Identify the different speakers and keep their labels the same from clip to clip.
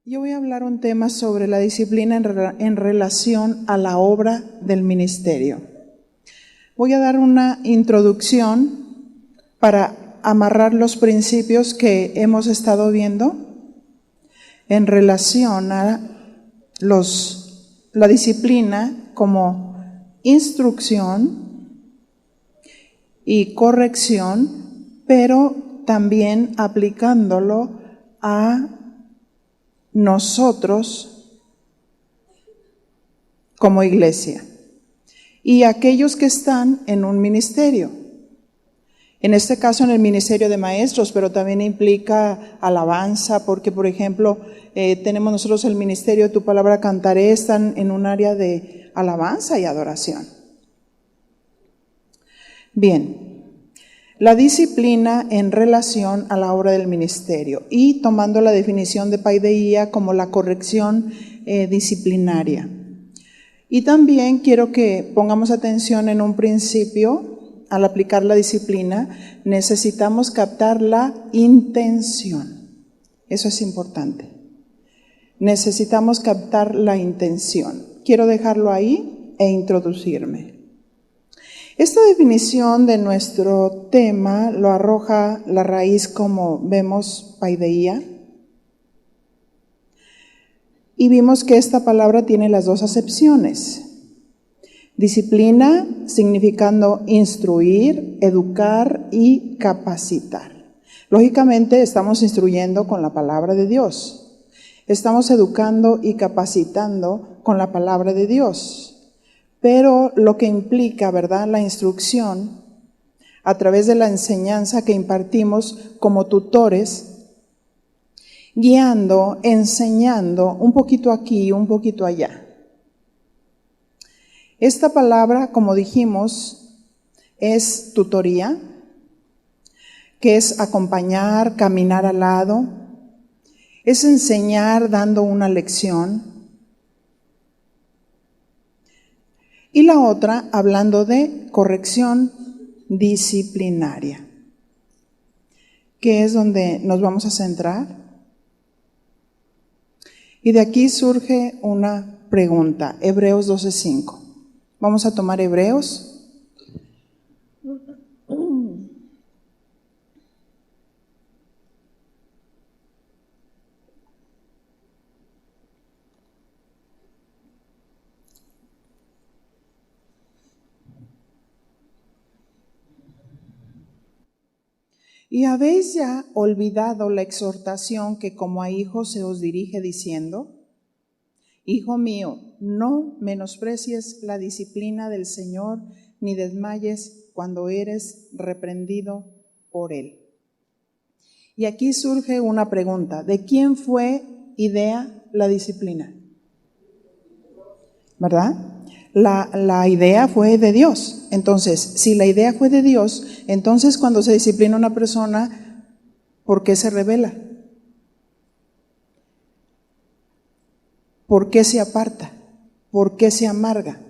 Speaker 1: Yo voy a hablar un tema sobre la disciplina en relación a la obra del ministerio. Voy a dar una introducción para amarrar los principios que hemos estado viendo en relación a la disciplina como instrucción y corrección, pero también aplicándolo a nosotros como iglesia y aquellos que están en un ministerio. En este caso en el ministerio de maestros, pero también implica alabanza, porque por ejemplo tenemos nosotros el ministerio de Tu Palabra Cantaré, están en un área de alabanza y adoración. Bien. La disciplina en relación a la obra del ministerio y tomando la definición de paideía como la corrección disciplinaria. Y también quiero que pongamos atención en un principio, al aplicar la disciplina, necesitamos captar la intención. Eso es importante. Necesitamos captar la intención. Quiero dejarlo ahí e introducirme. Esta definición de nuestro tema lo arroja la raíz, como vemos, paideía. Y vimos que esta palabra tiene las dos acepciones. Disciplina significando instruir, educar y capacitar. Lógicamente estamos instruyendo con la palabra de Dios. Estamos educando y capacitando con la palabra de Dios. Pero lo que implica, ¿verdad?, la instrucción a través de la enseñanza que impartimos como tutores, guiando, enseñando un poquito aquí, un poquito allá. Esta palabra, como dijimos, es tutoría, que es acompañar, caminar al lado, es enseñar dando una lección. Y la otra, hablando de corrección disciplinaria, que es donde nos vamos a centrar. Y de aquí surge una pregunta, Hebreos 12:5. Vamos a tomar Hebreos. ¿Y habéis ya olvidado la exhortación que como a hijos se os dirige diciendo? Hijo mío, no menosprecies la disciplina del Señor, ni desmayes cuando eres reprendido por Él. Y aquí surge una pregunta, ¿de quién fue idea la disciplina? ¿Verdad? La idea fue de Dios. Entonces, si la idea fue de Dios, entonces cuando se disciplina a una persona, ¿por qué se rebela? ¿Por qué se aparta? ¿Por qué se amarga?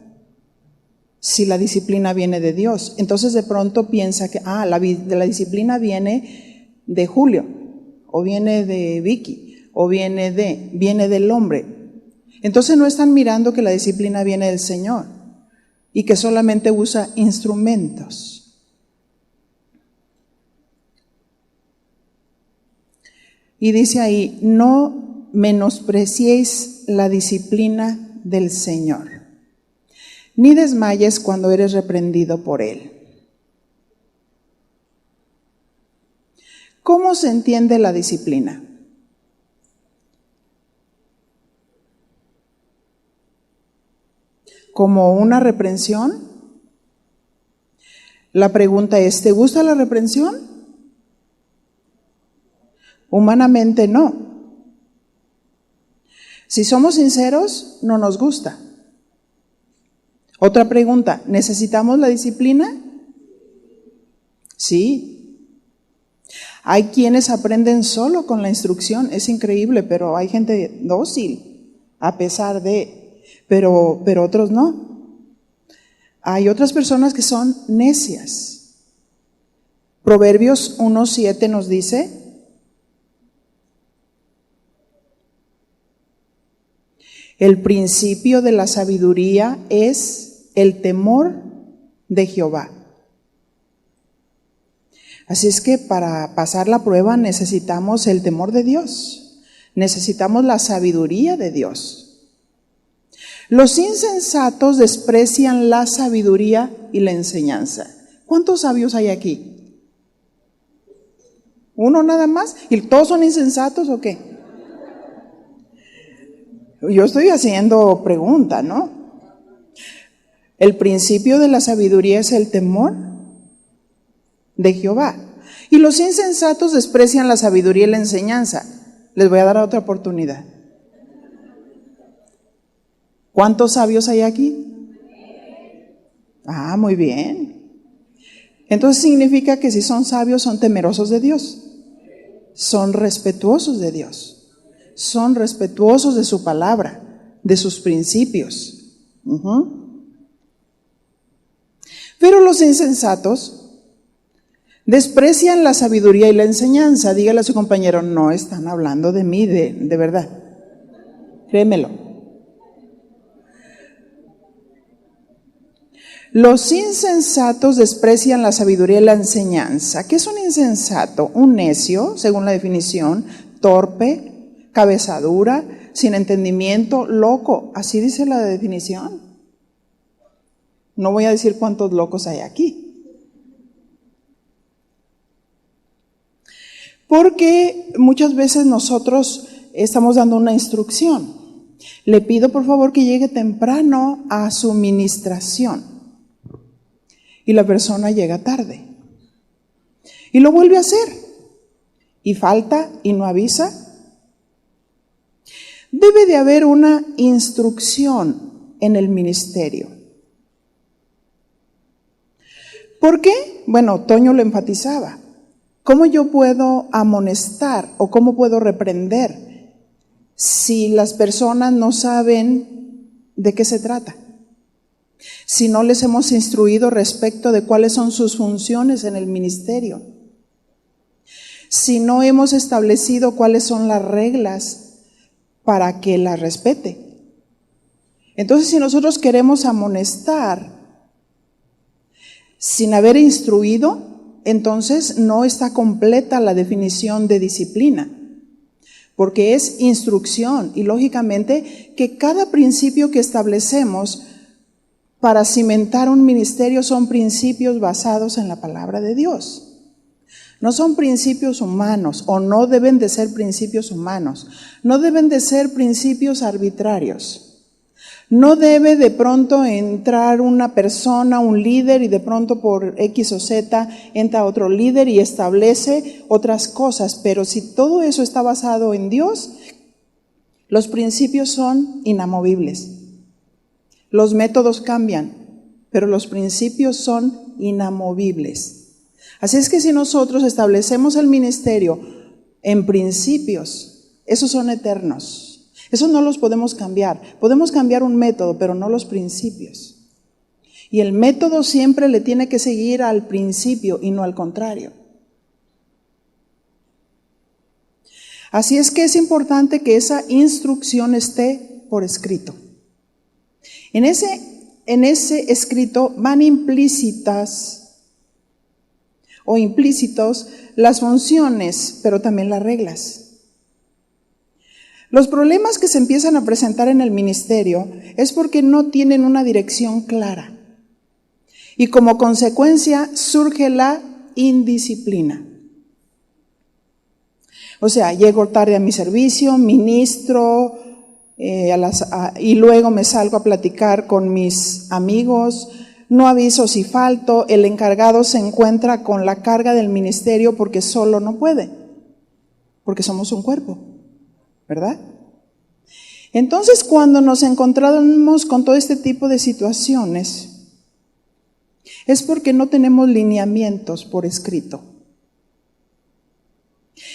Speaker 1: Si la disciplina viene de Dios. Entonces de pronto piensa que la disciplina viene de Julio, o viene de Vicky, o viene del hombre. Entonces no están mirando que la disciplina viene del Señor y que solamente usa instrumentos. Y dice ahí, no menospreciéis la disciplina del Señor, ni desmayes cuando eres reprendido por Él. ¿Cómo se entiende la disciplina? ¿Como una reprensión? La pregunta es, ¿te gusta la reprensión? Humanamente no. Si somos sinceros, no nos gusta. Otra pregunta, ¿necesitamos la disciplina? Sí. Hay quienes aprenden solo con la instrucción, es increíble, pero hay gente dócil, a pesar de... Pero otros no. Hay otras personas que son necias. Proverbios 1:7 nos dice, El principio de la sabiduría es el temor de Jehová. Así es que para pasar la prueba necesitamos el temor de Dios, necesitamos la sabiduría de Dios. Los insensatos desprecian la sabiduría y la enseñanza. ¿Cuántos sabios hay aquí? ¿Uno nada más? ¿Y todos son insensatos o qué? Yo estoy haciendo pregunta, ¿no? El principio de la sabiduría es el temor de Jehová. Y los insensatos desprecian la sabiduría y la enseñanza. Les voy a dar otra oportunidad. ¿Cuántos sabios hay aquí? Ah, muy bien. Entonces significa que si son sabios son temerosos de Dios. Son respetuosos de Dios. Son respetuosos de su palabra, de sus principios. Pero los insensatos desprecian la sabiduría y la enseñanza. Dígale a su compañero, no están hablando de mí, de verdad. Créemelo. Los insensatos desprecian la sabiduría y la enseñanza. ¿Qué es un insensato? Un necio, según la definición, torpe, cabezadura, sin entendimiento, loco. Así dice la definición. No voy a decir cuántos locos hay aquí. Porque muchas veces nosotros estamos dando una instrucción. Le pido por favor que llegue temprano a su ministración. Y la persona llega tarde. Y lo vuelve a hacer. Y falta y no avisa. Debe de haber una instrucción en el ministerio. ¿Por qué? Bueno, Toño lo enfatizaba. ¿Cómo yo puedo amonestar o cómo puedo reprender si las personas no saben de qué se trata? Si no les hemos instruido respecto de cuáles son sus funciones en el ministerio. Si no hemos establecido cuáles son las reglas para que las respete. Entonces, si nosotros queremos amonestar sin haber instruido, entonces no está completa la definición de disciplina, porque es instrucción y lógicamente que cada principio que establecemos para cimentar un ministerio son principios basados en la palabra de Dios. No son principios humanos o no deben de ser principios humanos, no deben de ser principios arbitrarios. No debe de pronto entrar una persona, un líder, y de pronto por X o Z entra otro líder y establece otras cosas. Pero si todo eso está basado en Dios, los principios son inamovibles. Los métodos cambian, pero los principios son inamovibles. Así es que si nosotros establecemos el ministerio en principios, esos son eternos. Esos no los podemos cambiar. Podemos cambiar un método, pero no los principios. Y el método siempre le tiene que seguir al principio y no al contrario. Así es que es importante que esa instrucción esté por escrito. En ese escrito van implícitas o implícitos las funciones, pero también las reglas. Los problemas que se empiezan a presentar en el ministerio es porque no tienen una dirección clara. Y como consecuencia surge la indisciplina. O sea, llego tarde a mi servicio, ministro, y luego me salgo a platicar con mis amigos, no aviso si falto, el encargado se encuentra con la carga del ministerio porque solo no puede, porque somos un cuerpo, ¿verdad? Entonces, cuando nos encontramos con todo este tipo de situaciones, es porque no tenemos lineamientos por escrito.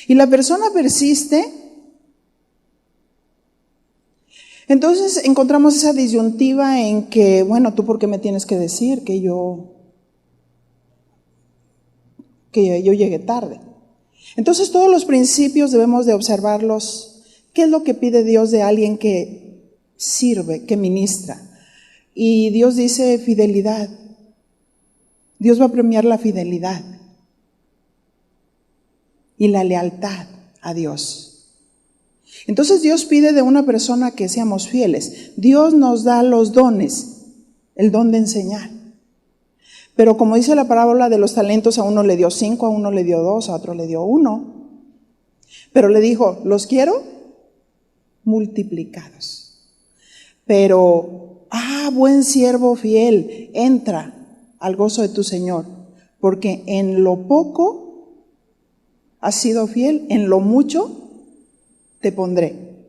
Speaker 1: Y la persona persiste. Entonces encontramos esa disyuntiva en que, bueno, ¿tú por qué me tienes que decir que yo llegué tarde? Entonces todos los principios debemos de observarlos. ¿Qué es lo que pide Dios de alguien que sirve, que ministra. Y Dios dice fidelidad. Dios va a premiar la fidelidad y la lealtad a Dios. Entonces Dios pide de una persona que seamos fieles. Dios nos da los dones, el don de enseñar. Pero como dice la parábola de los talentos, a uno le dio 5, a uno le dio 2, a otro le dio 1. Pero le dijo, los quiero multiplicados. Pero, buen siervo fiel, entra al gozo de tu Señor, porque en lo poco has sido fiel, en lo mucho te pondré.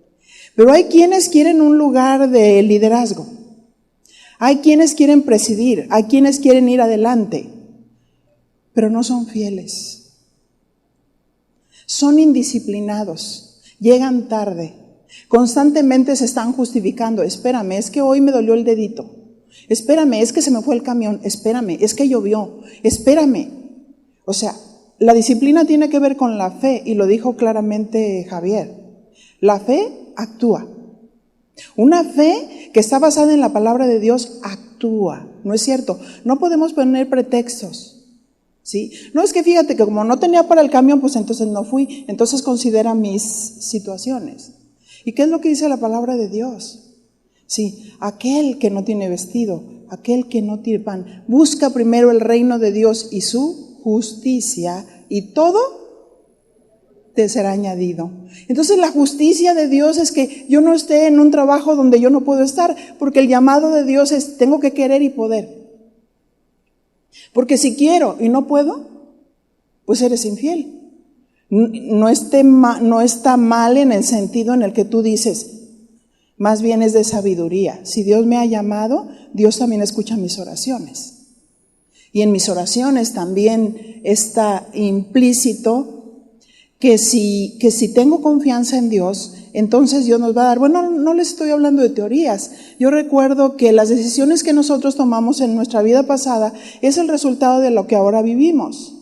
Speaker 1: Pero hay quienes quieren un lugar de liderazgo, hay quienes quieren presidir, hay quienes quieren ir adelante, pero no son fieles, son indisciplinados, llegan tarde, constantemente se están justificando. Espérame, es que hoy me dolió el dedito. Espérame, es que se me fue el camión. Espérame, es que llovió. Espérame. O sea, la disciplina tiene que ver con la fe, y lo dijo claramente Javier. La fe actúa. Una fe que está basada en la palabra de Dios actúa. ¿No es cierto? No podemos poner pretextos. ¿Sí? No, es que fíjate que como no tenía para el camión, pues entonces no fui. Entonces considera mis situaciones. ¿Y qué es lo que dice la palabra de Dios? Sí, aquel que no tiene vestido, aquel que no tiene pan, busca primero el reino de Dios y su justicia, y todo te será añadido. Entonces la justicia de Dios es que yo no esté en un trabajo donde yo no puedo estar, porque el llamado de Dios es, tengo que querer y poder. Porque si quiero y no puedo, pues eres infiel. No está mal en el sentido en el que tú dices, más bien es de sabiduría. Si Dios me ha llamado, Dios también escucha mis oraciones. Y en mis oraciones también está implícito que si tengo confianza en Dios, entonces Dios nos va a dar. Bueno, no les estoy hablando de teorías. Yo recuerdo que las decisiones que nosotros tomamos en nuestra vida pasada es el resultado de lo que ahora vivimos.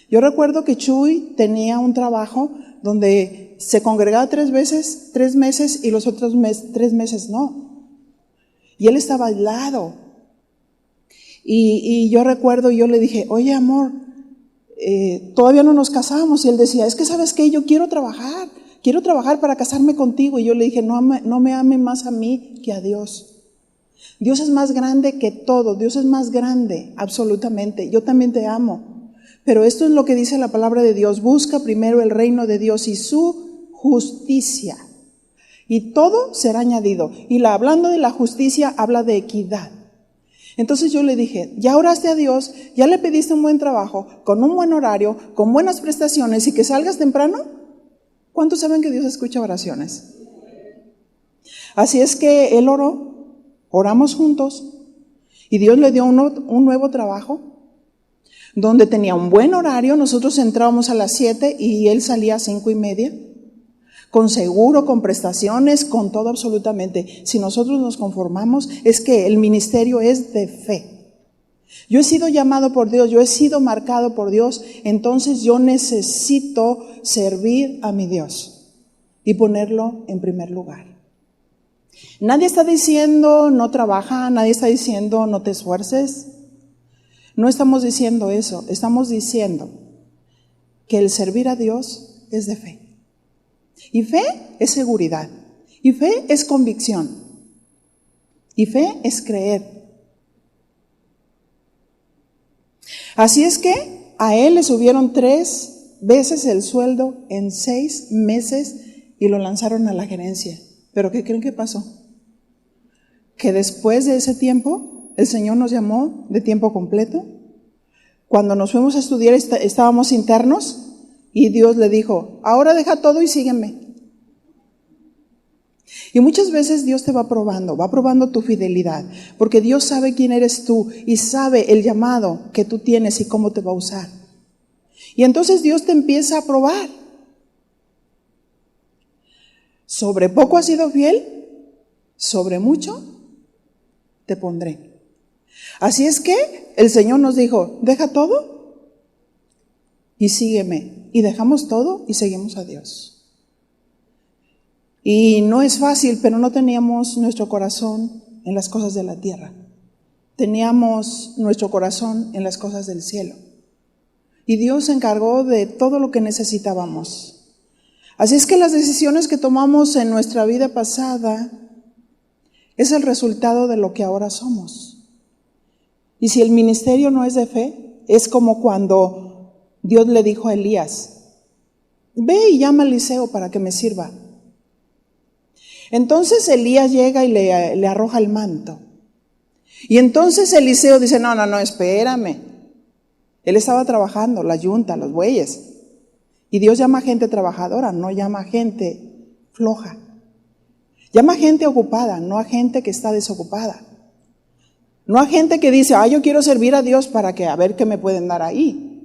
Speaker 1: Yo recuerdo que Chuy tenía un trabajo donde se congregaba 3 meses y los otros 3 meses no. Y él estaba aislado. Y yo recuerdo, yo le dije, oye amor, todavía no nos casamos. Y él decía, es que ¿sabes qué? Yo quiero trabajar para casarme contigo. Y yo le dije, no me ame más a mí que a Dios. Dios es más grande que todo, Dios es más grande, absolutamente. Yo también te amo. Pero esto es lo que dice la palabra de Dios, busca primero el reino de Dios y su justicia, y todo será añadido. Y hablando de la justicia, habla de equidad. Entonces yo le dije, ya oraste a Dios, ya le pediste un buen trabajo, con un buen horario, con buenas prestaciones y que salgas temprano. ¿Cuántos saben que Dios escucha oraciones? Así es que él oró, oramos juntos, y Dios le dio un nuevo trabajo, donde tenía un buen horario. Nosotros entrábamos a las 7 y él salía a 5:30, con seguro, con prestaciones, con todo absolutamente. Si nosotros nos conformamos, es que el ministerio es de fe. Yo he sido llamado por Dios, yo he sido marcado por Dios, entonces yo necesito servir a mi Dios y ponerlo en primer lugar. Nadie está diciendo no trabaja, nadie está diciendo no te esfuerces. No estamos diciendo eso, estamos diciendo que el servir a Dios es de fe. Y fe es seguridad, y fe es convicción, y fe es creer. Así es que a él le subieron 3 veces el sueldo en 6 meses y lo lanzaron a la gerencia. ¿Pero qué creen que pasó? Que después de ese tiempo el Señor nos llamó de tiempo completo. Cuando nos fuimos a estudiar estábamos internos y Dios le dijo, ahora deja todo y sígueme. Y muchas veces Dios te va probando tu fidelidad, porque Dios sabe quién eres tú y sabe el llamado que tú tienes y cómo te va a usar. Y entonces Dios te empieza a probar. Sobre poco has sido fiel, sobre mucho te pondré. Así es que el Señor nos dijo, deja todo y sígueme. Y dejamos todo y seguimos a Dios. Y no es fácil, pero no teníamos nuestro corazón en las cosas de la tierra. Teníamos nuestro corazón en las cosas del cielo. Y Dios se encargó de todo lo que necesitábamos. Así es que las decisiones que tomamos en nuestra vida pasada es el resultado de lo que ahora somos. Y si el ministerio no es de fe, es como cuando Dios le dijo a Elías: ve y llama a Eliseo para que me sirva. Entonces Elías llega y le arroja el manto. Y entonces Eliseo dice: no, espérame. Él estaba trabajando, la yunta, los bueyes. Y Dios llama a gente trabajadora, no llama a gente floja. Llama a gente ocupada, no a gente que está desocupada. No a gente que dice: yo quiero servir a Dios para que a ver qué me pueden dar ahí.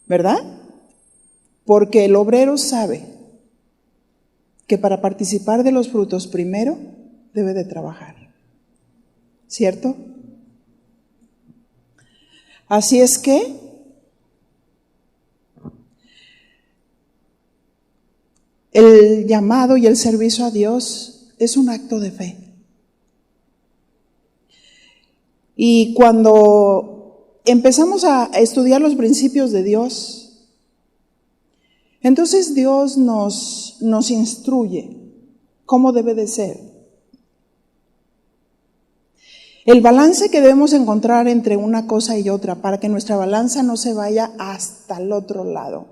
Speaker 1: ¿Verdad? Porque el obrero sabe que para participar de los frutos primero debe de trabajar. ¿Cierto? Así es que el llamado y el servicio a Dios es un acto de fe. Y cuando empezamos a estudiar los principios de Dios, entonces Dios nos instruye cómo debe de ser. El balance que debemos encontrar entre una cosa y otra para que nuestra balanza no se vaya hasta el otro lado.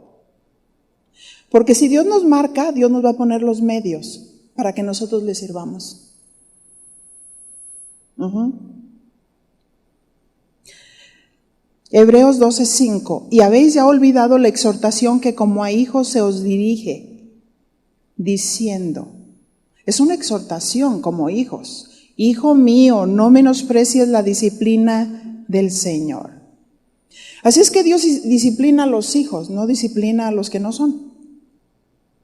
Speaker 1: Porque si Dios nos marca, Dios nos va a poner los medios para que nosotros le sirvamos. Hebreos 12:5. Y habéis ya olvidado la exhortación que como a hijos se os dirige, diciendo. Es una exhortación como hijos. Hijo mío, no menosprecies la disciplina del Señor. Así es que Dios disciplina a los hijos, no disciplina a los que no son.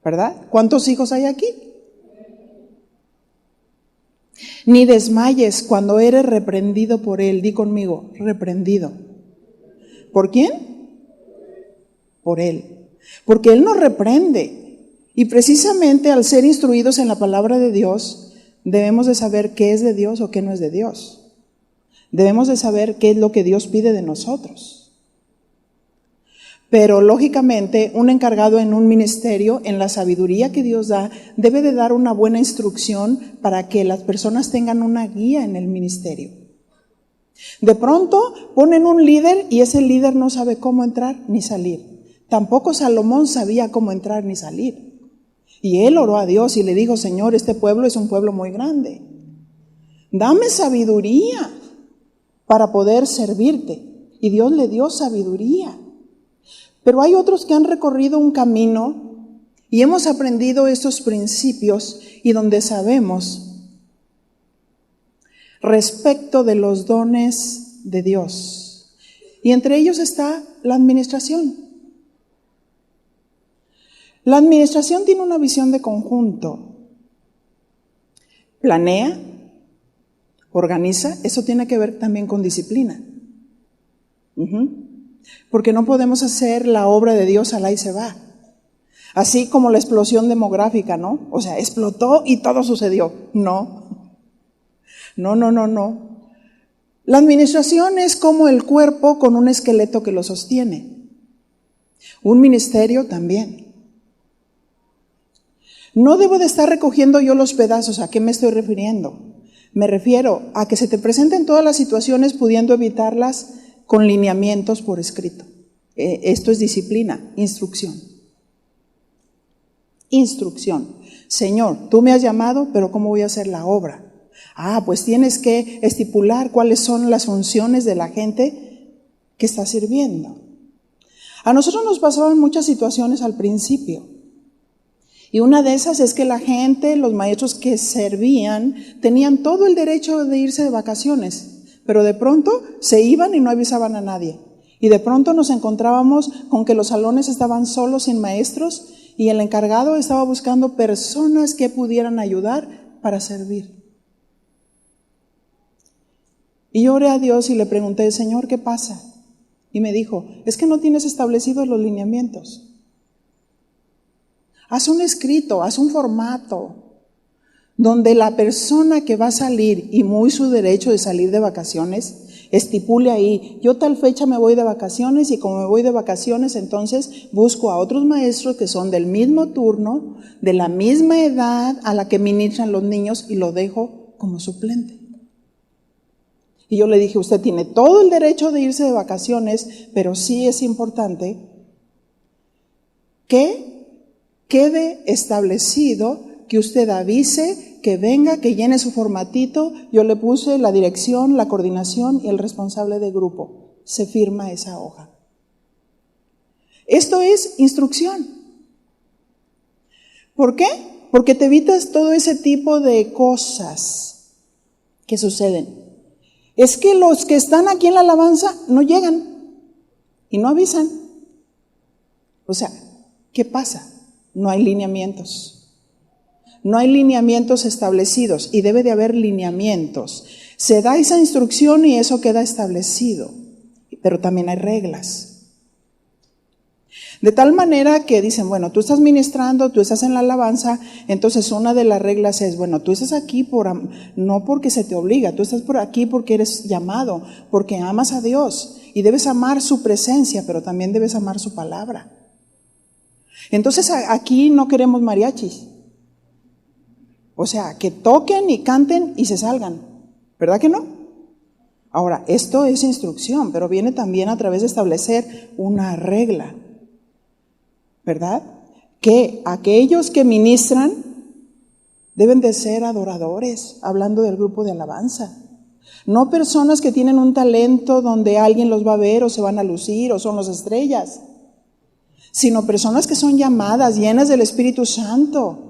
Speaker 1: ¿Verdad? ¿Cuántos hijos hay aquí? Ni desmayes cuando eres reprendido por Él. Di conmigo, reprendido. ¿Por quién? Por Él. Porque Él nos reprende. Y precisamente al ser instruidos en la palabra de Dios, debemos de saber qué es de Dios o qué no es de Dios. Debemos de saber qué es lo que Dios pide de nosotros. Pero lógicamente un encargado en un ministerio, en la sabiduría que Dios da, debe de dar una buena instrucción para que las personas tengan una guía en el ministerio. De pronto ponen un líder y ese líder no sabe cómo entrar ni salir. Tampoco Salomón sabía cómo entrar ni salir. Y él oró a Dios y le dijo: Señor, este pueblo es un pueblo muy grande. Dame sabiduría para poder servirte. Y Dios le dio sabiduría. Pero hay otros que han recorrido un camino y hemos aprendido estos principios y donde sabemos respecto de los dones de Dios. Y entre ellos está la administración. La administración tiene una visión de conjunto. Planea, organiza, eso tiene que ver también con disciplina. Porque no podemos hacer la obra de Dios al ahí se va. Así como la explosión demográfica, ¿no? O sea, explotó y todo sucedió. No. La administración es como el cuerpo con un esqueleto que lo sostiene. Un ministerio también. No debo de estar recogiendo yo los pedazos. ¿A qué me estoy refiriendo? Me refiero a que se te presenten todas las situaciones pudiendo evitarlas con lineamientos por escrito. Esto es disciplina, instrucción. Instrucción. Señor, tú me has llamado, pero ¿cómo voy a hacer la obra? Pues tienes que estipular cuáles son las funciones de la gente que está sirviendo. A nosotros nos pasaban muchas situaciones al principio. Y una de esas es que la gente, los maestros que servían, tenían todo el derecho de irse de vacaciones, pero de pronto se iban y no avisaban a nadie. Y de pronto nos encontrábamos con que los salones estaban solos, sin maestros, y el encargado estaba buscando personas que pudieran ayudar para servir. Y yo oré a Dios y le pregunté: Señor, ¿qué pasa? Y me dijo: es que no tienes establecidos los lineamientos. Haz un escrito, haz un formato, donde la persona que va a salir, y muy su derecho de salir de vacaciones, estipule ahí, yo tal fecha me voy de vacaciones y como me voy de vacaciones, entonces busco a otros maestros que son del mismo turno, de la misma edad a la que ministran los niños y lo dejo como suplente. Y yo le dije, usted tiene todo el derecho de irse de vacaciones, pero sí es importante que quede establecido que usted avise, que venga, que llene su formatito. Yo le puse la dirección, la coordinación y el responsable de grupo. Se firma esa hoja. Esto es instrucción. ¿Por qué? Porque te evitas todo ese tipo de cosas que suceden. Es que los que están aquí en la alabanza no llegan y no avisan. O sea, ¿qué pasa? No hay lineamientos. No hay lineamientos establecidos y debe de haber lineamientos. Se da esa instrucción y eso queda establecido, pero también hay reglas. De tal manera que dicen, bueno, tú estás ministrando, tú estás en la alabanza, entonces una de las reglas es, bueno, tú estás aquí no porque se te obliga, tú estás por aquí porque eres llamado, porque amas a Dios y debes amar su presencia, pero también debes amar su palabra. Entonces aquí no queremos mariachis. O sea, que toquen y canten y se salgan. ¿Verdad que no? Ahora, esto es instrucción, pero viene también a través de establecer una regla. ¿Verdad? Que aquellos que ministran deben de ser adoradores, hablando del grupo de alabanza. No personas que tienen un talento donde alguien los va a ver o se van a lucir o son las estrellas, sino personas que son llamadas, llenas del Espíritu Santo.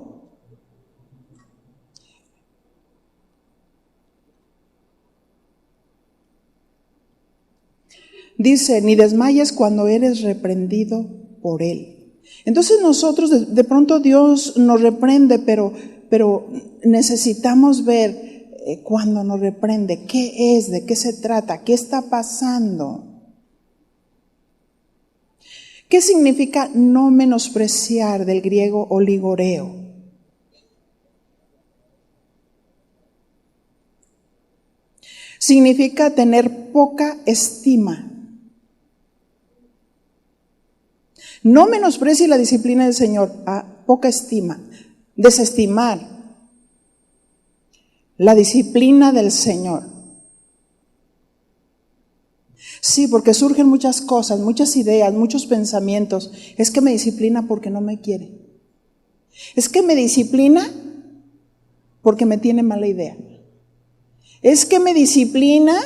Speaker 1: Dice, ni desmayes cuando eres reprendido por Él. Entonces nosotros, de pronto Dios nos reprende, pero necesitamos ver cuando nos reprende, qué es, de qué se trata, qué está pasando. ¿Qué significa no menospreciar, del griego oligoreo? Significa tener poca estima. No menosprecie la disciplina del Señor, poca estima, desestimar la disciplina del Señor. Sí, porque surgen muchas cosas, muchas ideas, muchos pensamientos. Es que me disciplina porque no me quiere. Es que me disciplina porque me tiene mala idea. Es que me disciplina.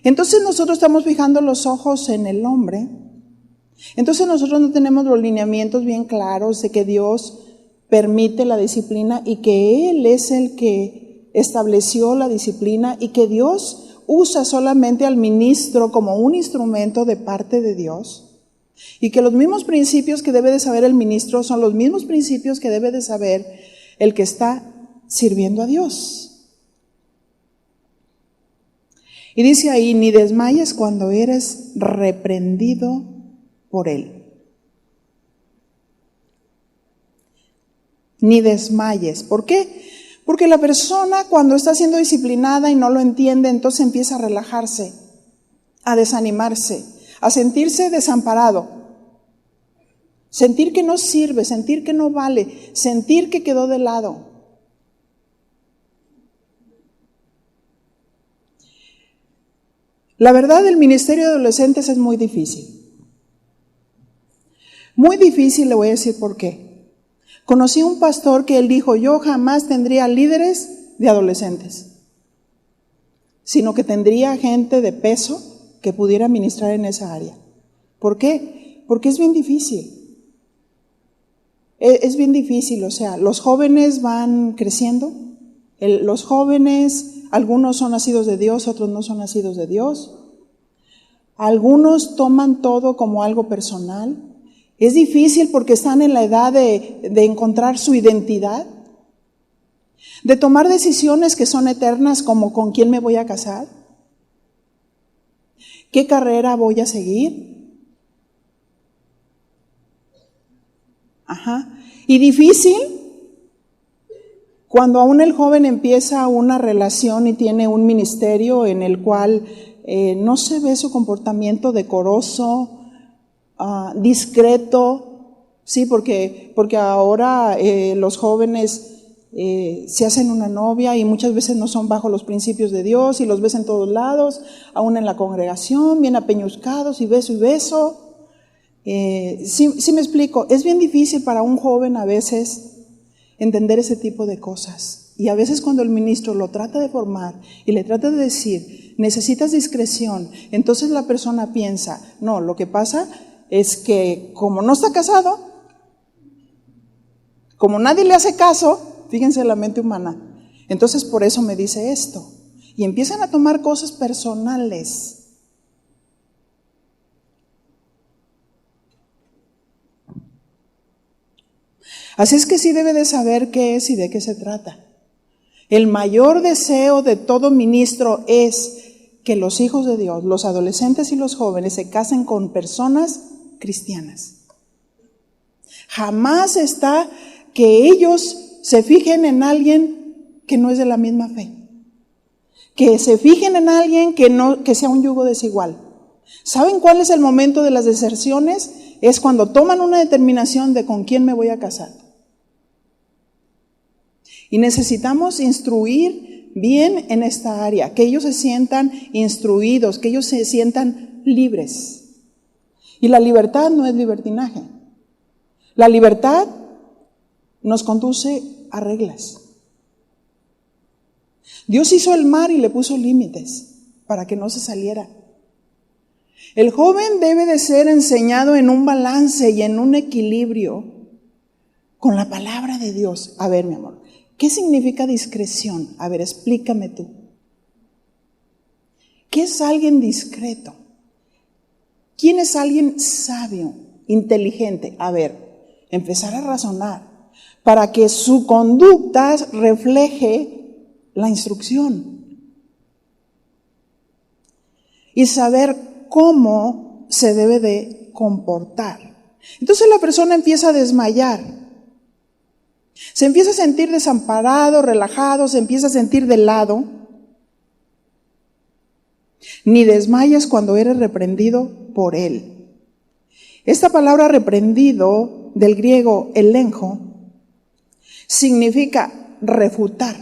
Speaker 1: Entonces nosotros estamos fijando los ojos en el hombre. Entonces nosotros no tenemos los lineamientos bien claros de que Dios permite la disciplina y que Él es el que estableció la disciplina y que Dios usa solamente al ministro como un instrumento de parte de Dios y que los mismos principios que debe de saber el ministro son los mismos principios que debe de saber el que está sirviendo a Dios. Y dice ahí, ni desmayes cuando eres reprendido por Él. Ni desmayes. ¿Por qué? Porque la persona cuando está siendo disciplinada y no lo entiende, entonces empieza a relajarse, a desanimarse, a sentirse desamparado, sentir que no sirve, sentir que no vale, sentir que quedó de lado. La verdad, el ministerio de adolescentes es muy difícil. Muy difícil, le voy a decir por qué. Conocí a un pastor que él dijo, yo jamás tendría líderes de adolescentes, sino que tendría gente de peso que pudiera ministrar en esa área. ¿Por qué? Porque es bien difícil. Es bien difícil, o sea, los jóvenes van creciendo, los jóvenes, algunos son nacidos de Dios, otros no son nacidos de Dios. Algunos toman todo como algo personal. Es difícil porque están en la edad de encontrar su identidad, de tomar decisiones que son eternas como con quién me voy a casar, qué carrera voy a seguir. Ajá. Y difícil cuando aún el joven empieza una relación y tiene un ministerio en el cual no se ve su comportamiento decoroso, discreto, sí, porque ahora los jóvenes se hacen una novia y muchas veces no son bajo los principios de Dios y los ves en todos lados, aún en la congregación, bien apeñuscados y beso y beso. Sí me explico, es bien difícil para un joven a veces entender ese tipo de cosas. Y a veces cuando el ministro lo trata de formar y le trata de decir, necesitas discreción, entonces la persona piensa, no, lo que pasa es que como no está casado, como nadie le hace caso, fíjense la mente humana, entonces por eso me dice esto. Y empiezan a tomar cosas personales. Así es que sí debe de saber qué es y de qué se trata. El mayor deseo de todo ministro es que los hijos de Dios, los adolescentes y los jóvenes, se casen con personas cristianas. Jamás está que ellos se fijen en alguien que no es de la misma fe. Que se fijen en alguien que sea un yugo desigual. ¿Saben cuál es el momento de las deserciones? Es cuando toman una determinación de con quién me voy a casar. Y necesitamos instruir bien en esta área, que ellos se sientan instruidos, que ellos se sientan libres. Y la libertad no es libertinaje. La libertad nos conduce a reglas. Dios hizo el mar y le puso límites para que no se saliera. El joven debe de ser enseñado en un balance y en un equilibrio con la palabra de Dios. A ver, mi amor, ¿qué significa discreción? A ver, explícame tú. ¿Qué es alguien discreto? ¿Quién es alguien sabio, inteligente? A ver, empezar a razonar para que su conducta refleje la instrucción. Y saber cómo se debe de comportar. Entonces la persona empieza a desmayar. Se empieza a sentir desamparado, relajado, se empieza a sentir de lado. Ni desmayas cuando eres reprendido por él. Esta palabra reprendido, del griego elenjo, significa refutar,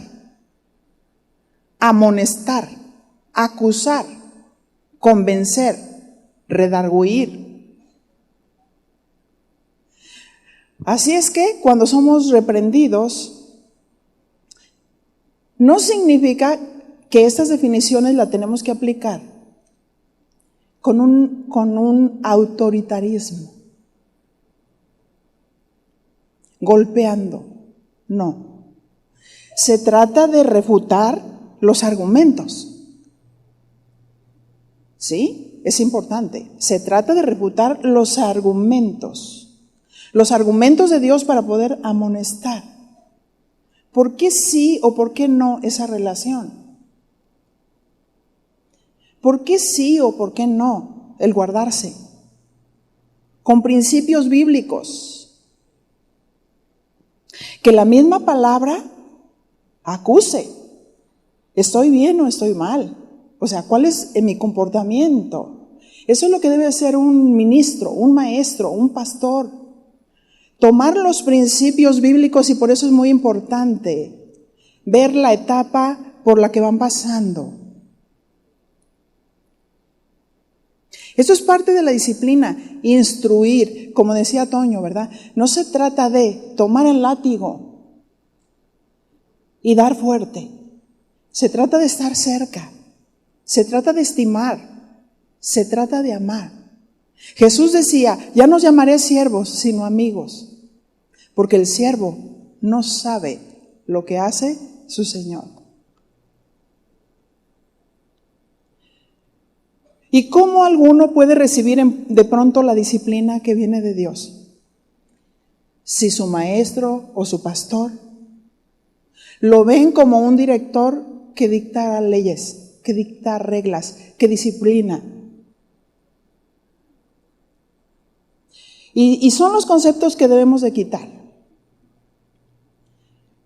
Speaker 1: amonestar, acusar, convencer, redarguir. Así es que cuando somos reprendidos, no significa que estas definiciones las tenemos que aplicar con un autoritarismo, golpeando. No. Se trata de refutar los argumentos. ¿Sí? Es importante. Se trata de refutar los argumentos de Dios para poder amonestar. ¿Por qué sí o por qué no esa relación? ¿Por qué sí o por qué no el guardarse? Con principios bíblicos. Que la misma palabra acuse. ¿Estoy bien o estoy mal? O sea, ¿cuál es mi comportamiento? Eso es lo que debe hacer un ministro, un maestro, un pastor. Tomar los principios bíblicos, y por eso es muy importante ver la etapa por la que van pasando. Esto es parte de la disciplina, instruir, como decía Toño, ¿verdad? No se trata de tomar el látigo y dar fuerte. Se trata de estar cerca, se trata de estimar, se trata de amar. Jesús decía, ya no llamaré siervos, sino amigos, porque el siervo no sabe lo que hace su Señor. ¿Y cómo alguno puede recibir de pronto la disciplina que viene de Dios? Si su maestro o su pastor lo ven como un director que dicta leyes, que dicta reglas, que disciplina. Y son los conceptos que debemos de quitar.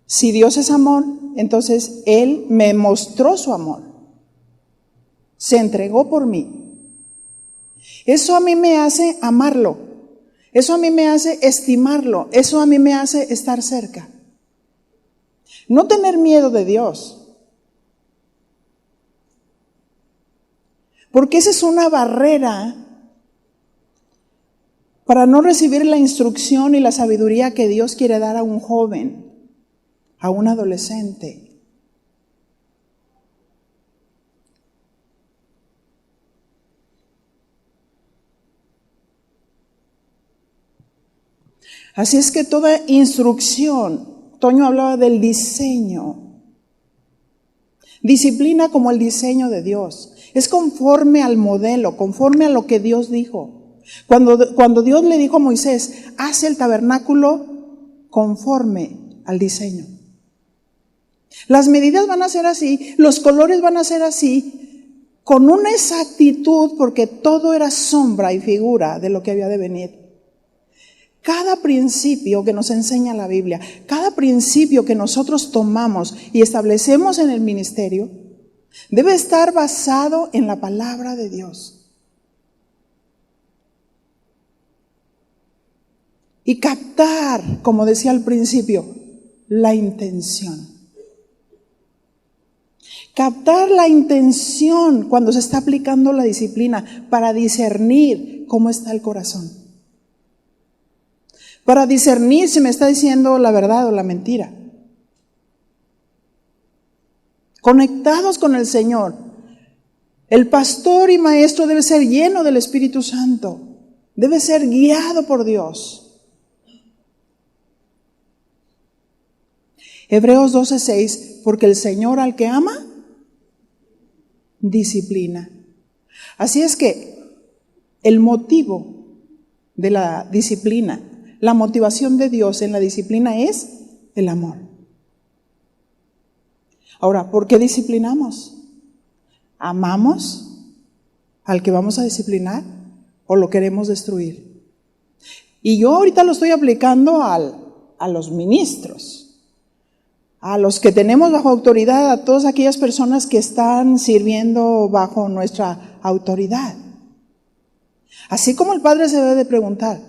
Speaker 1: Si Dios es amor, entonces Él me mostró su amor. Se entregó por mí. Eso a mí me hace amarlo. Eso a mí me hace estimarlo. Eso a mí me hace estar cerca. No tener miedo de Dios. Porque esa es una barrera para no recibir la instrucción y la sabiduría que Dios quiere dar a un joven, a un adolescente. Así es que toda instrucción, Toño hablaba del diseño, disciplina como el diseño de Dios, es conforme al modelo, conforme a lo que Dios dijo. Cuando Dios le dijo a Moisés, haz el tabernáculo conforme al diseño. Las medidas van a ser así, los colores van a ser así, con una exactitud, porque todo era sombra y figura de lo que había de venir. Cada principio que nos enseña la Biblia, cada principio que nosotros tomamos y establecemos en el ministerio, debe estar basado en la palabra de Dios. Y captar, como decía al principio, la intención. Captar la intención cuando se está aplicando la disciplina para discernir cómo está el corazón. Para discernir si me está diciendo la verdad o la mentira. Conectados con el Señor. El pastor y maestro debe ser lleno del Espíritu Santo. Debe ser guiado por Dios. Hebreos 12:6, porque el Señor al que ama, disciplina. Así es que el motivo de la disciplina, la motivación de Dios en la disciplina es el amor. Ahora, ¿por qué disciplinamos? ¿Amamos al que vamos a disciplinar o lo queremos destruir? Y yo ahorita lo estoy aplicando a los ministros, a los que tenemos bajo autoridad, a todas aquellas personas que están sirviendo bajo nuestra autoridad. Así como el padre se debe de preguntar,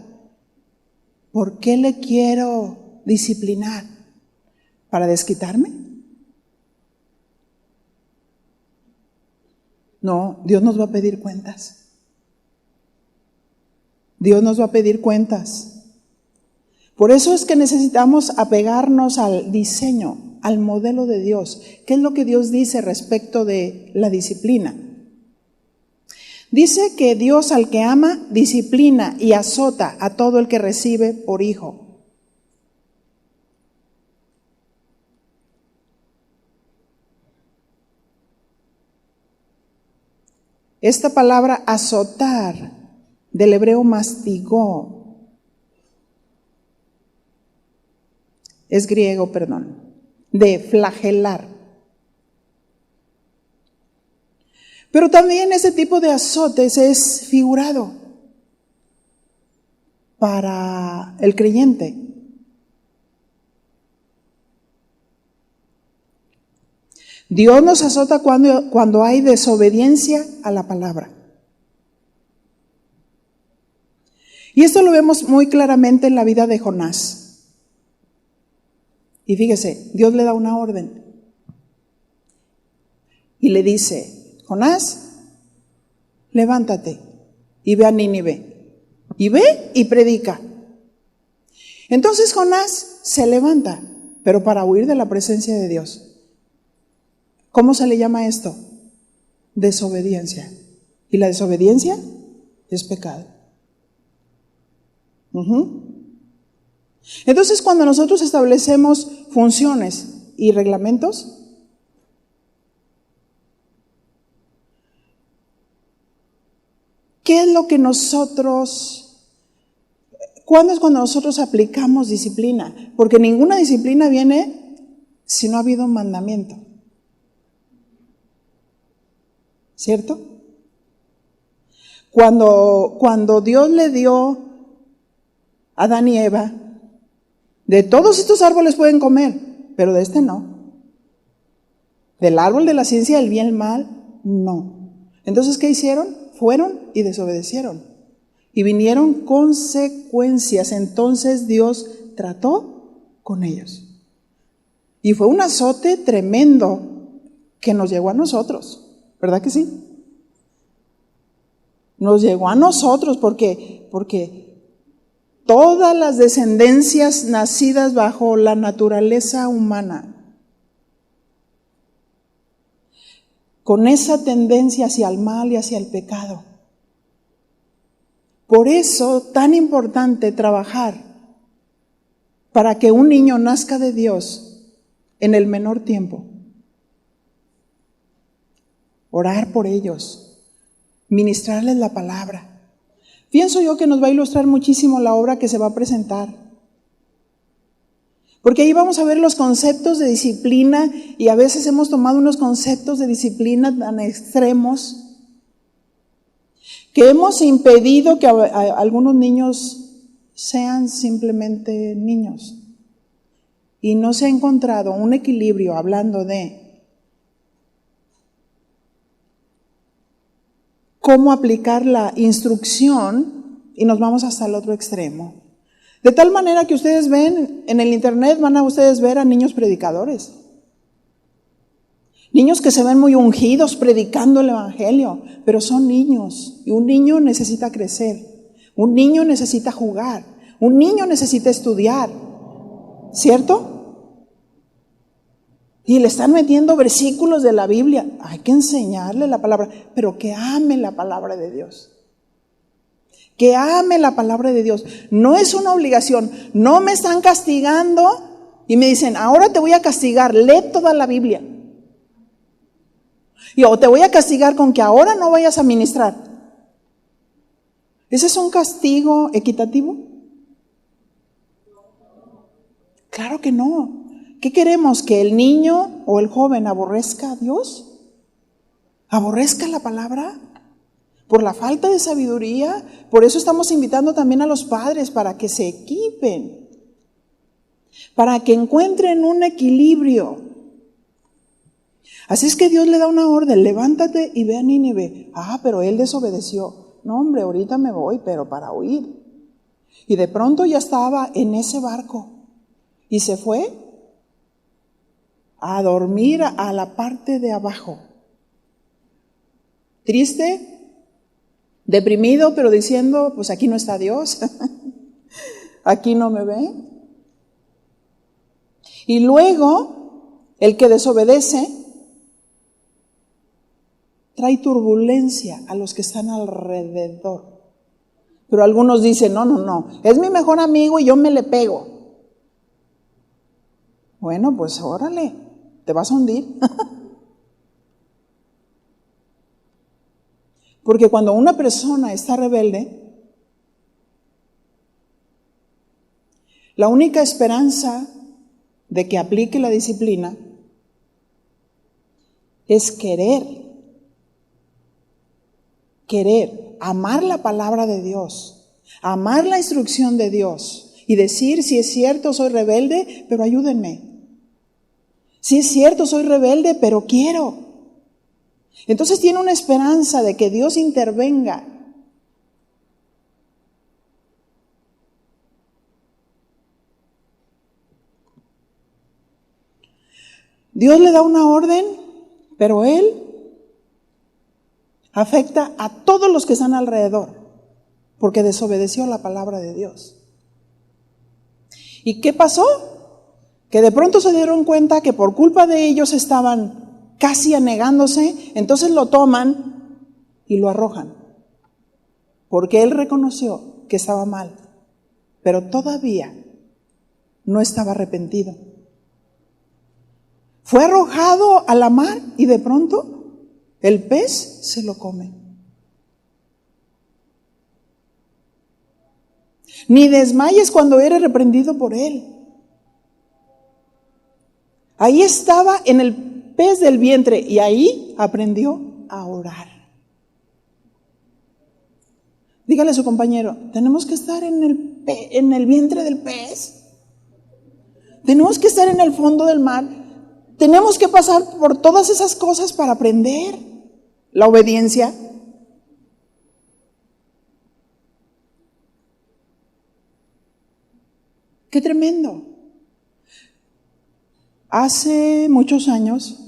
Speaker 1: ¿por qué le quiero disciplinar? ¿Para desquitarme? No, Dios nos va a pedir cuentas. Dios nos va a pedir cuentas. Por eso es que necesitamos apegarnos al diseño, al modelo de Dios. ¿Qué es lo que Dios dice respecto de la disciplina? Dice que Dios al que ama, disciplina y azota a todo el que recibe por hijo. Esta palabra azotar, del hebreo mastigó, es griego, de flagelar. Pero también ese tipo de azotes es figurado para el creyente. Dios nos azota cuando hay desobediencia a la palabra. Y esto lo vemos muy claramente en la vida de Jonás. Y fíjese, Dios le da una orden y le dice, Jonás, levántate y ve a Nínive. Y ve y predica. Entonces Jonás se levanta, pero para huir de la presencia de Dios. ¿Cómo se le llama esto? Desobediencia. ¿Y la desobediencia? Es pecado. Entonces, cuando nosotros establecemos funciones y reglamentos, ¿qué es lo que cuándo es cuando nosotros aplicamos disciplina? Porque ninguna disciplina viene si no ha habido un mandamiento. ¿Cierto? Cuando Dios le dio Adán y Eva, de todos estos árboles pueden comer, pero de este no. Del árbol de la ciencia del bien y el mal, no. Entonces, ¿qué hicieron? Fueron y desobedecieron. Y vinieron consecuencias. Entonces Dios trató con ellos. Y fue un azote tremendo que nos llegó a nosotros. ¿Verdad que sí? Nos llegó a nosotros porque todas las descendencias nacidas bajo la naturaleza humana, con esa tendencia hacia el mal y hacia el pecado. Por eso, tan importante trabajar para que un niño nazca de Dios en el menor tiempo. Orar por ellos, ministrarles la palabra. Pienso yo que nos va a ilustrar muchísimo la obra que se va a presentar. Porque ahí vamos a ver los conceptos de disciplina y a veces hemos tomado unos conceptos de disciplina tan extremos que hemos impedido que algunos niños sean simplemente niños. Y no se ha encontrado un equilibrio hablando de cómo aplicar la instrucción y nos vamos hasta el otro extremo. De tal manera que ustedes ven en el internet, van a ustedes ver a niños predicadores. Niños que se ven muy ungidos predicando el evangelio, pero son niños y un niño necesita crecer, un niño necesita jugar, un niño necesita estudiar, ¿cierto? Y le están metiendo versículos de la Biblia. Hay que enseñarle la palabra, pero que ame la palabra de Dios. Que ame la palabra de Dios. No es una obligación. No me están castigando y me dicen, ahora te voy a castigar, lee toda la Biblia. O te voy a castigar con que ahora no vayas a ministrar. ¿Ese es un castigo equitativo? Claro que no. ¿Qué queremos? ¿Que el niño o el joven aborrezca a Dios? ¿Aborrezca la palabra? Por la falta de sabiduría. Por eso estamos invitando también a los padres para que se equipen, para que encuentren un equilibrio. Así es que Dios le da una orden, levántate y ve a Nínive. Pero él desobedeció. No, hombre, ahorita me voy, pero para huir. Y de pronto ya estaba en ese barco y se fue a dormir a la parte de abajo. Triste, deprimido, pero diciendo, pues aquí no está Dios, aquí no me ve. Y luego, el que desobedece trae turbulencia a los que están alrededor. Pero algunos dicen, no, es mi mejor amigo y yo me le pego. Bueno, pues órale, te vas a hundir. Porque cuando una persona está rebelde, la única esperanza de que aplique la disciplina es querer, amar la palabra de Dios, amar la instrucción de Dios y decir, si es cierto, soy rebelde, pero ayúdenme. Si es cierto, soy rebelde, pero quiero. Entonces tiene una esperanza de que Dios intervenga. Dios le da una orden, pero Él afecta a todos los que están alrededor, porque desobedeció la palabra de Dios. ¿Y qué pasó? Que de pronto se dieron cuenta que por culpa de ellos estaban casi anegándose, entonces lo toman y lo arrojan, porque él reconoció que estaba mal, pero todavía no estaba arrepentido. Fue arrojado a la mar y de pronto el pez se lo come. Ni desmayes cuando eres reprendido por él. Ahí estaba en el pez del vientre y ahí aprendió a orar. Dígale a su compañero, tenemos que estar en el en el vientre del pez. Tenemos que estar en el fondo del mar. Tenemos que pasar por todas esas cosas para aprender la obediencia. ¡Qué tremendo! Hace muchos años,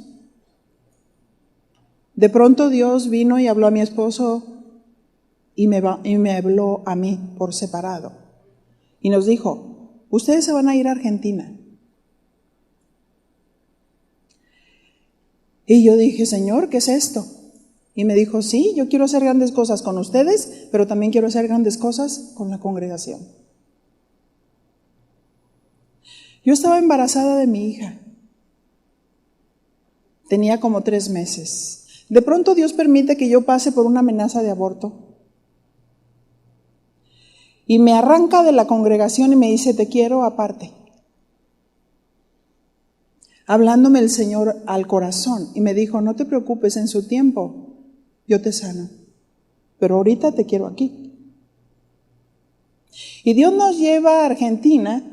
Speaker 1: de pronto Dios vino y habló a mi esposo y me habló a mí por separado. Y nos dijo, ustedes se van a ir a Argentina. Y yo dije, Señor, ¿qué es esto? Y me dijo, sí, yo quiero hacer grandes cosas con ustedes, pero también quiero hacer grandes cosas con la congregación. Yo estaba embarazada de mi hija. Tenía como 3 meses. De pronto Dios permite que yo pase por una amenaza de aborto. Y me arranca de la congregación y me dice, te quiero aparte. Hablándome el Señor al corazón. Y me dijo, no te preocupes, en su tiempo yo te sano. Pero ahorita te quiero aquí. Y Dios nos lleva a Argentina.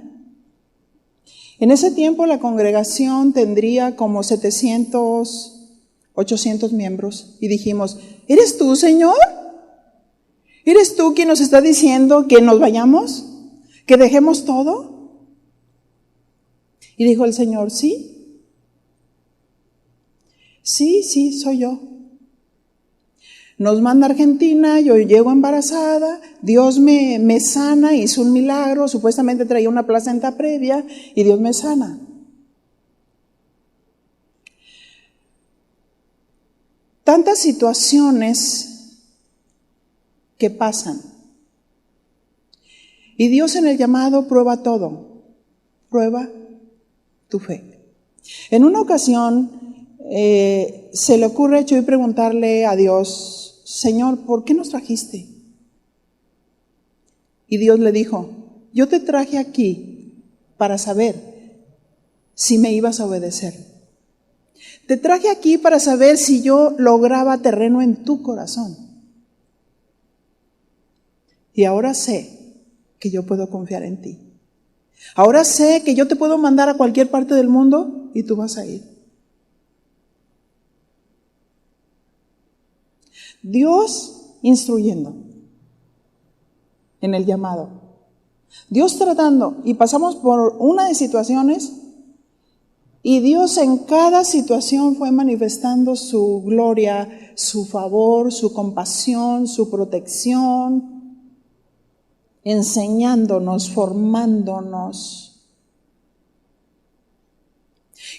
Speaker 1: En ese tiempo la congregación tendría como 700, 800 miembros. Y dijimos, ¿eres tú, Señor? ¿Eres tú quien nos está diciendo que nos vayamos? ¿Que dejemos todo? Y dijo el Señor, sí. Sí, soy yo. Nos manda a Argentina, yo llego embarazada, Dios me sana, hizo un milagro, supuestamente traía una placenta previa y Dios me sana. Tantas situaciones que pasan. Y Dios en el llamado prueba todo, prueba tu fe. En una ocasión se le ocurre a Chuy preguntarle a Dios, Señor, ¿por qué nos trajiste? Y Dios le dijo, yo te traje aquí para saber si me ibas a obedecer. Te traje aquí para saber si yo lograba terreno en tu corazón. Y ahora sé que yo puedo confiar en ti. Ahora sé que yo te puedo mandar a cualquier parte del mundo y tú vas a ir. Dios instruyendo en el llamado. Dios tratando, y pasamos por una de situaciones, y Dios en cada situación fue manifestando su gloria, su favor, su compasión, su protección, enseñándonos, formándonos.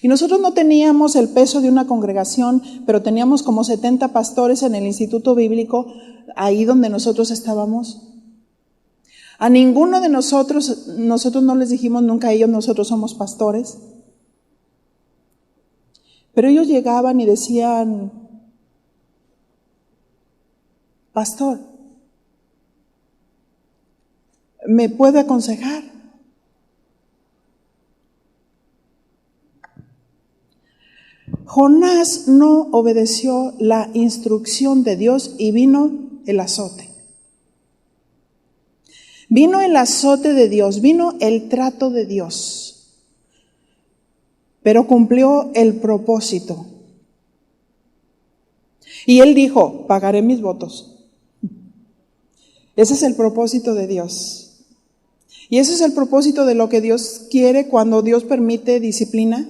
Speaker 1: Y nosotros no teníamos el peso de una congregación, pero teníamos como 70 pastores en el Instituto Bíblico, ahí donde nosotros estábamos. A ninguno de nosotros no les dijimos nunca a ellos, nosotros somos pastores. Pero ellos llegaban y decían, pastor, ¿me puede aconsejar? Jonás no obedeció la instrucción de Dios y vino el azote. Vino el azote de Dios, vino el trato de Dios, pero cumplió el propósito. Y él dijo, pagaré mis votos. Ese es el propósito de Dios. Y ese es el propósito de lo que Dios quiere cuando Dios permite disciplina.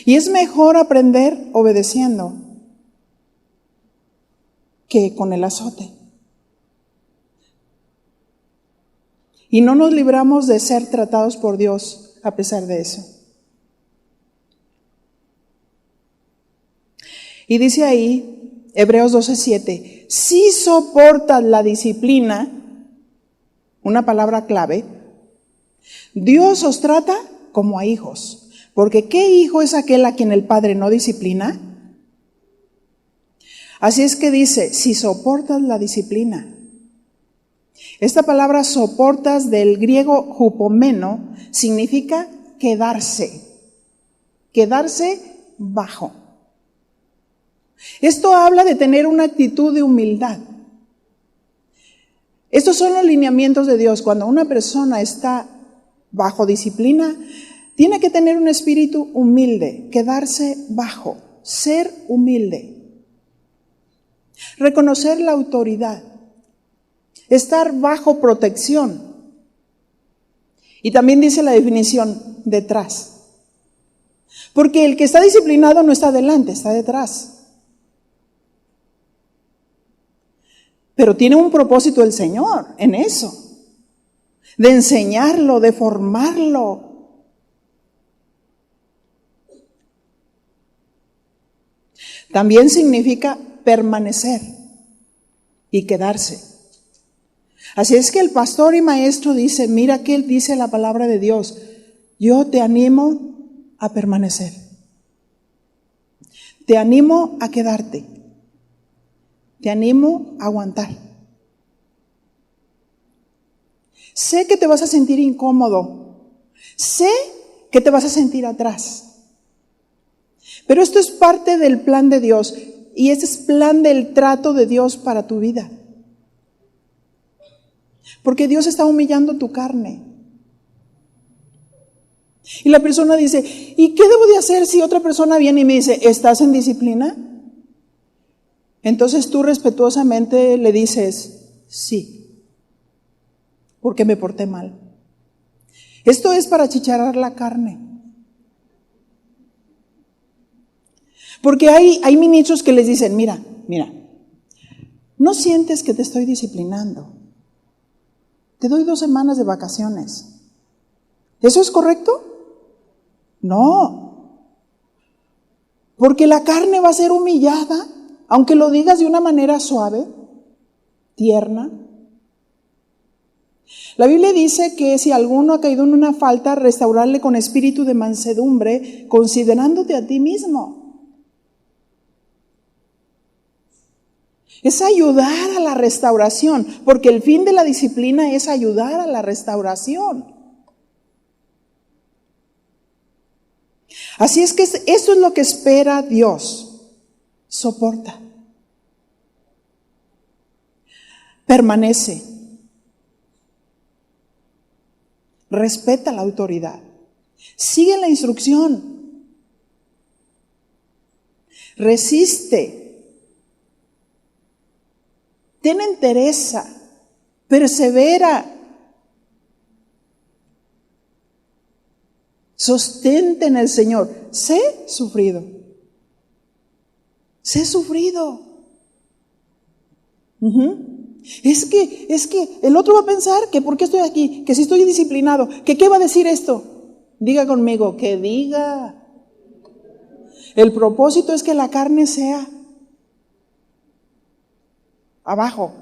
Speaker 1: Y es mejor aprender obedeciendo que con el azote. Y no nos libramos de ser tratados por Dios a pesar de eso. Y dice ahí, Hebreos 12:7, si soportas la disciplina, una palabra clave, Dios os trata como a hijos. Porque ¿qué hijo es aquel a quien el padre no disciplina? Así es que dice, si soportas la disciplina. Esta palabra soportas del griego hupomeno significa quedarse bajo. Esto habla de tener una actitud de humildad. Estos son los lineamientos de Dios. Cuando una persona está bajo disciplina, tiene que tener un espíritu humilde, quedarse bajo, ser humilde, reconocer la autoridad, estar bajo protección. Y también dice la definición, detrás. Porque el que está disciplinado no está delante, está detrás. Pero tiene un propósito el Señor en eso, de enseñarlo, de formarlo. También significa permanecer y quedarse. Así es que el pastor y maestro dice, mira que él dice la palabra de Dios, yo te animo a permanecer. Te animo a quedarte. Te animo a aguantar. Sé que te vas a sentir incómodo. Sé que te vas a sentir atrás. Pero esto es parte del plan de Dios. Y este es plan del trato de Dios para tu vida. Porque Dios está humillando tu carne. Y la persona dice, ¿y qué debo de hacer si otra persona viene y me dice, ¿estás en disciplina? Entonces tú respetuosamente le dices, sí, porque me porté mal. Esto es para achicharrar la carne. Porque hay ministros que les dicen, mira, no sientes que te estoy disciplinando. Te doy 2 semanas de vacaciones. ¿Eso es correcto? No. Porque la carne va a ser humillada, aunque lo digas de una manera suave, tierna. La Biblia dice que si alguno ha caído en una falta, restaurarle con espíritu de mansedumbre, considerándote a ti mismo. Es ayudar a la restauración, porque el fin de la disciplina es ayudar a la restauración. Así es que eso es lo que espera Dios. Soporta. Permanece. Respeta la autoridad. Sigue la instrucción. Resiste. Ten entereza. Persevera. Sostente en el Señor. Sé sufrido. Sé sufrido. Es que el otro va a pensar que por qué estoy aquí, que si estoy disciplinado, que qué va a decir esto. Diga conmigo, que diga. El propósito es que la carne sea abajo.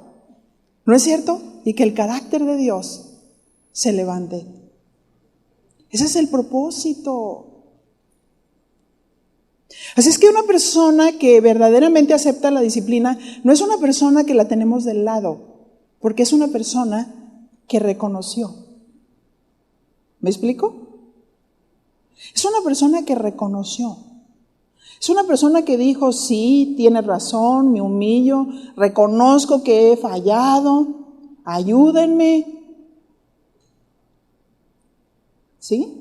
Speaker 1: ¿No es cierto? Y que el carácter de Dios se levante. Ese es el propósito. Así es que una persona que verdaderamente acepta la disciplina no es una persona que la tenemos del lado, porque es una persona que reconoció. ¿Me explico? Es una persona que reconoció. Es una persona que dijo, sí, tiene razón, me humillo, reconozco que he fallado, ayúdenme. ¿Sí?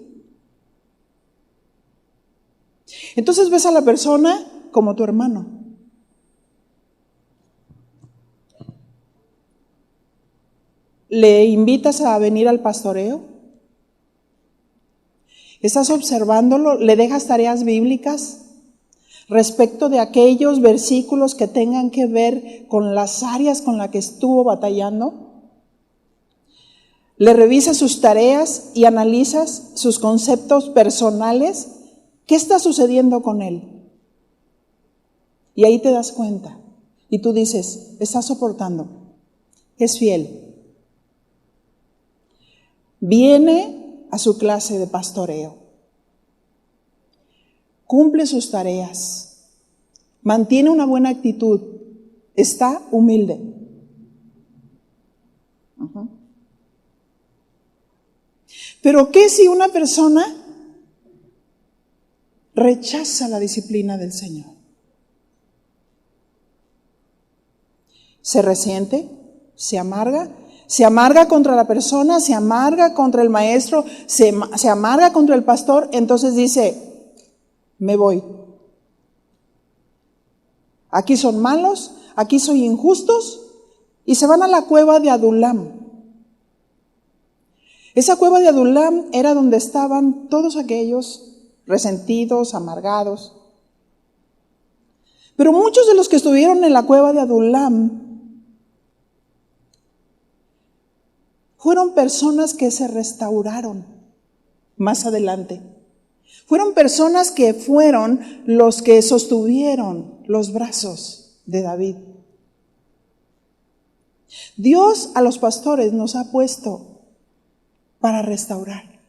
Speaker 1: Entonces ves a la persona como tu hermano. ¿Le invitas a venir al pastoreo? ¿Estás observándolo? ¿Le dejas tareas bíblicas respecto de aquellos versículos que tengan que ver con las áreas con las que estuvo batallando? ¿Le revisas sus tareas y analizas sus conceptos personales? ¿Qué está sucediendo con él? Y ahí te das cuenta. Y tú dices, está soportando, es fiel. Viene a su clase de pastoreo. Cumple sus tareas. Mantiene una buena actitud. Está humilde. Pero ¿qué si una persona rechaza la disciplina del Señor? Se resiente, se amarga, Se amarga contra la persona, se amarga contra el maestro, se amarga contra el pastor, entonces dice, me voy. Aquí son malos, aquí soy injustos, y se van a la cueva de Adulam. Esa cueva de Adulam era donde estaban todos aquellos resentidos, amargados. Pero muchos de los que estuvieron en la cueva de Adulam fueron personas que se restauraron más adelante. Fueron personas que fueron los que sostuvieron los brazos de David. Dios a los pastores nos ha puesto para restaurar.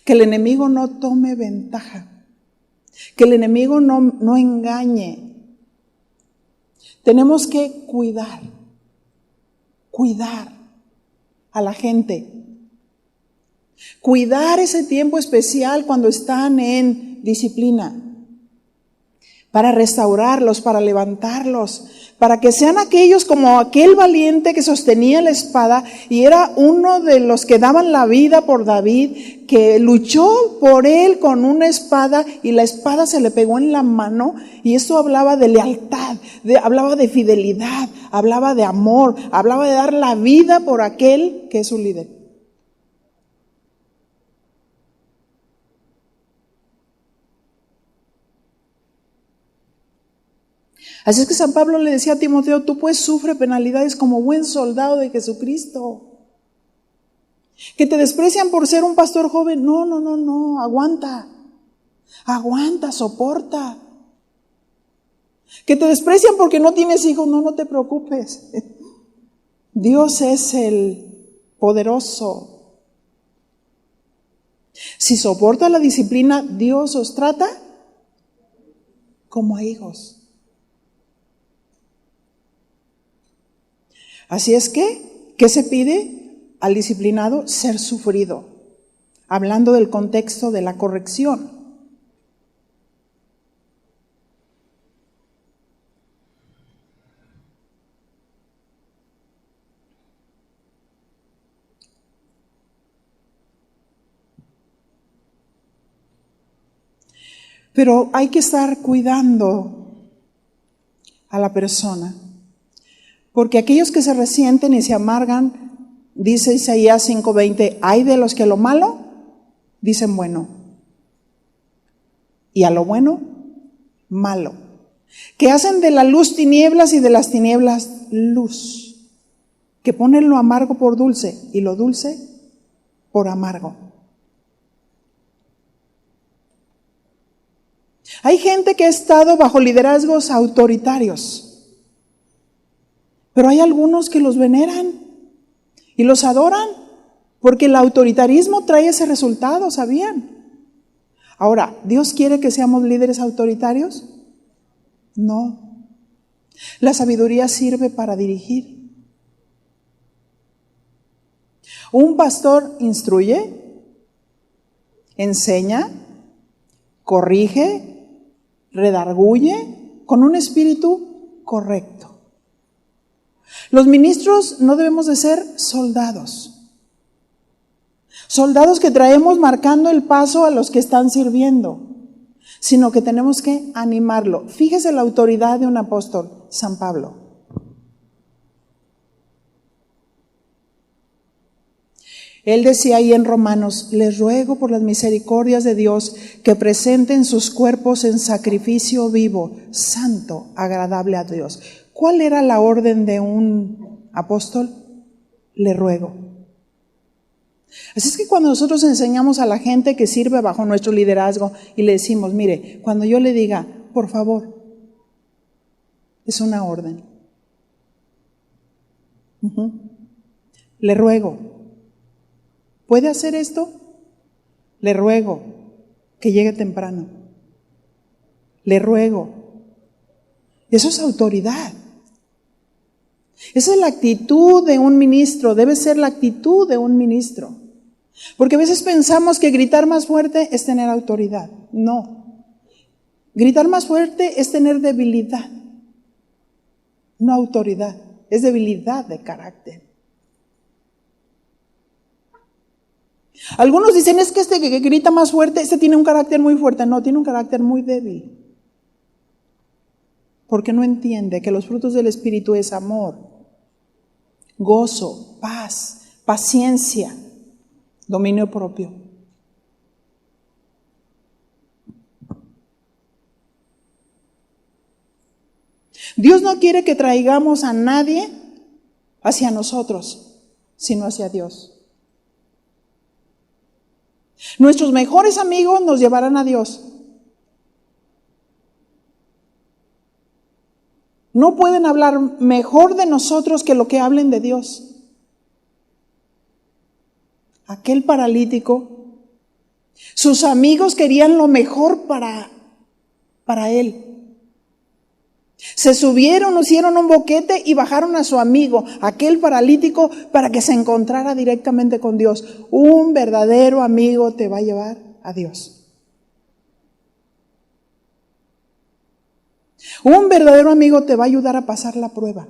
Speaker 1: Que el enemigo no tome ventaja. Que el enemigo no engañe. Tenemos que cuidar a la gente. Cuidar ese tiempo especial cuando están en disciplina. Para restaurarlos, para levantarlos, para que sean aquellos como aquel valiente que sostenía la espada y era uno de los que daban la vida por David, que luchó por él con una espada y la espada se le pegó en la mano, y eso hablaba de lealtad, hablaba de fidelidad, hablaba de amor, hablaba de dar la vida por aquel que es su líder. Así es que San Pablo le decía a Timoteo, tú pues sufre penalidades como buen soldado de Jesucristo. Que te desprecian por ser un pastor joven, no, aguanta, soporta. Que te desprecian porque no tienes hijos, no te preocupes. Dios es el poderoso. Si soporta la disciplina, Dios os trata como a hijos. Así es que, ¿qué se pide al disciplinado? Ser sufrido. Hablando del contexto de la corrección. Pero hay que estar cuidando a la persona. Porque aquellos que se resienten y se amargan, dice Isaías 5:20, hay de los que a lo malo dicen bueno, y a lo bueno, malo. Que hacen de la luz tinieblas y de las tinieblas luz. Que ponen lo amargo por dulce y lo dulce por amargo. Hay gente que ha estado bajo liderazgos autoritarios. Pero hay algunos que los veneran y los adoran, porque el autoritarismo trae ese resultado, ¿sabían? Ahora, ¿Dios quiere que seamos líderes autoritarios? No. La sabiduría sirve para dirigir. Un pastor instruye, enseña, corrige, redarguye con un espíritu correcto. Los ministros no debemos de ser soldados. Soldados que traemos marcando el paso a los que están sirviendo, sino que tenemos que animarlo. Fíjese la autoridad de un apóstol, San Pablo. Él decía ahí en Romanos, les ruego por las misericordias de Dios que presenten sus cuerpos en sacrificio vivo, santo, agradable a Dios. ¿Cuál era la orden de un apóstol? Le ruego. Así es que cuando nosotros enseñamos a la gente que sirve bajo nuestro liderazgo y le decimos, mire, cuando yo le diga, por favor, es una orden. Le ruego. ¿Puede hacer esto? Le ruego que llegue temprano. Le ruego. Eso es autoridad. Esa es la actitud de un ministro, debe ser la actitud de un ministro. Porque a veces pensamos que gritar más fuerte es tener autoridad. No. Gritar más fuerte es tener debilidad, no autoridad. es debilidad de carácter. Algunos dicen, es que este que grita más fuerte, este tiene un carácter muy fuerte. No, tiene un carácter muy débil. Porque no entiende que los frutos del Espíritu es amor, gozo, paz, paciencia, dominio propio. Dios no quiere que traigamos a nadie hacia nosotros, sino hacia Dios. Nuestros mejores amigos nos llevarán a Dios. No pueden hablar mejor de nosotros que lo que hablen de Dios. Aquel paralítico, sus amigos querían lo mejor para él. Se subieron, hicieron un boquete y bajaron a su amigo, aquel paralítico, para que se encontrara directamente con Dios. Un verdadero amigo te va a llevar a Dios. Un verdadero amigo te va a ayudar a pasar la prueba.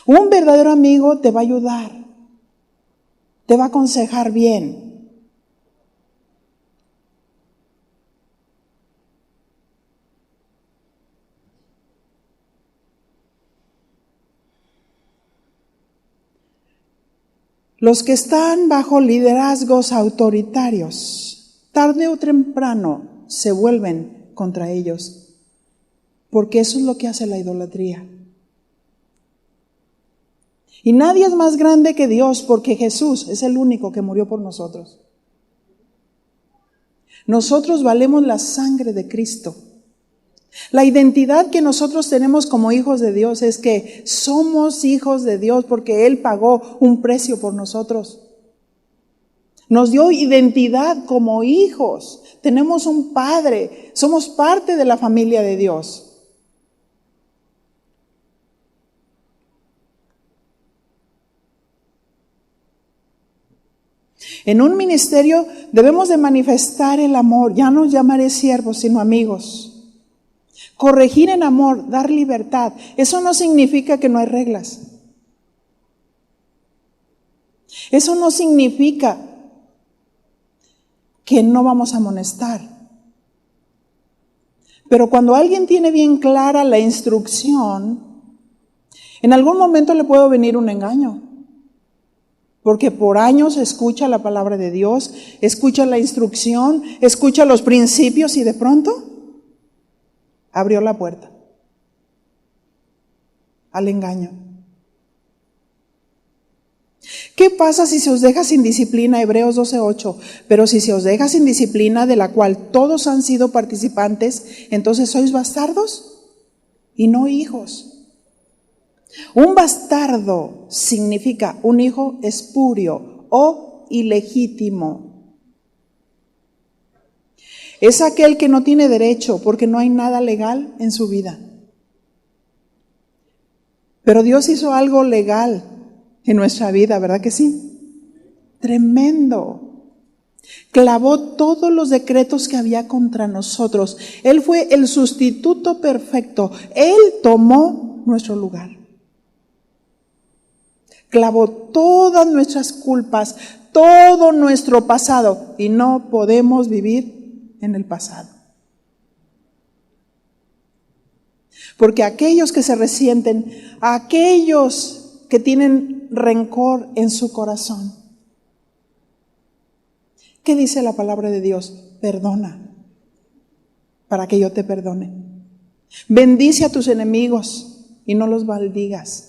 Speaker 1: Un verdadero amigo te va a ayudar, te va a aconsejar bien. Los que están bajo liderazgos autoritarios, tarde o temprano se vuelven contra ellos, porque eso es lo que hace la idolatría. Y nadie es más grande que Dios, porque Jesús es el único que murió por nosotros. Nosotros valemos la sangre de Cristo. La identidad que nosotros tenemos como hijos de Dios es que somos hijos de Dios porque Él pagó un precio por nosotros. Nos dio identidad como hijos. Tenemos un Padre. Somos parte de la familia de Dios. En un ministerio debemos de manifestar el amor. Ya no llamaré siervos, sino amigos. Corregir en amor, dar libertad. Eso no significa que no hay reglas. Eso no significa que no vamos a amonestar. Pero cuando alguien tiene bien clara la instrucción, en algún momento le puede venir un engaño. Porque por años escucha la palabra de Dios, escucha la instrucción, escucha los principios y de pronto abrió la puerta al engaño. ¿Qué pasa si se os deja sin disciplina? Hebreos 12:8. Pero si se os deja sin disciplina, de la cual todos han sido participantes, entonces sois bastardos y no hijos. Un bastardo significa un hijo espurio o ilegítimo. Es aquel que no tiene derecho porque no hay nada legal en su vida. Pero Dios hizo algo legal en nuestra vida, ¿verdad que sí? Tremendo. Clavó todos los decretos que había contra nosotros. Él fue el sustituto perfecto. Él tomó nuestro lugar. Clavó todas nuestras culpas, todo nuestro pasado, y no podemos vivir en el pasado. Porque aquellos que se resienten, aquellos que tienen rencor en su corazón, ¿qué dice la palabra de Dios? Perdona, para que yo te perdone. Bendice a tus enemigos y no los maldigas.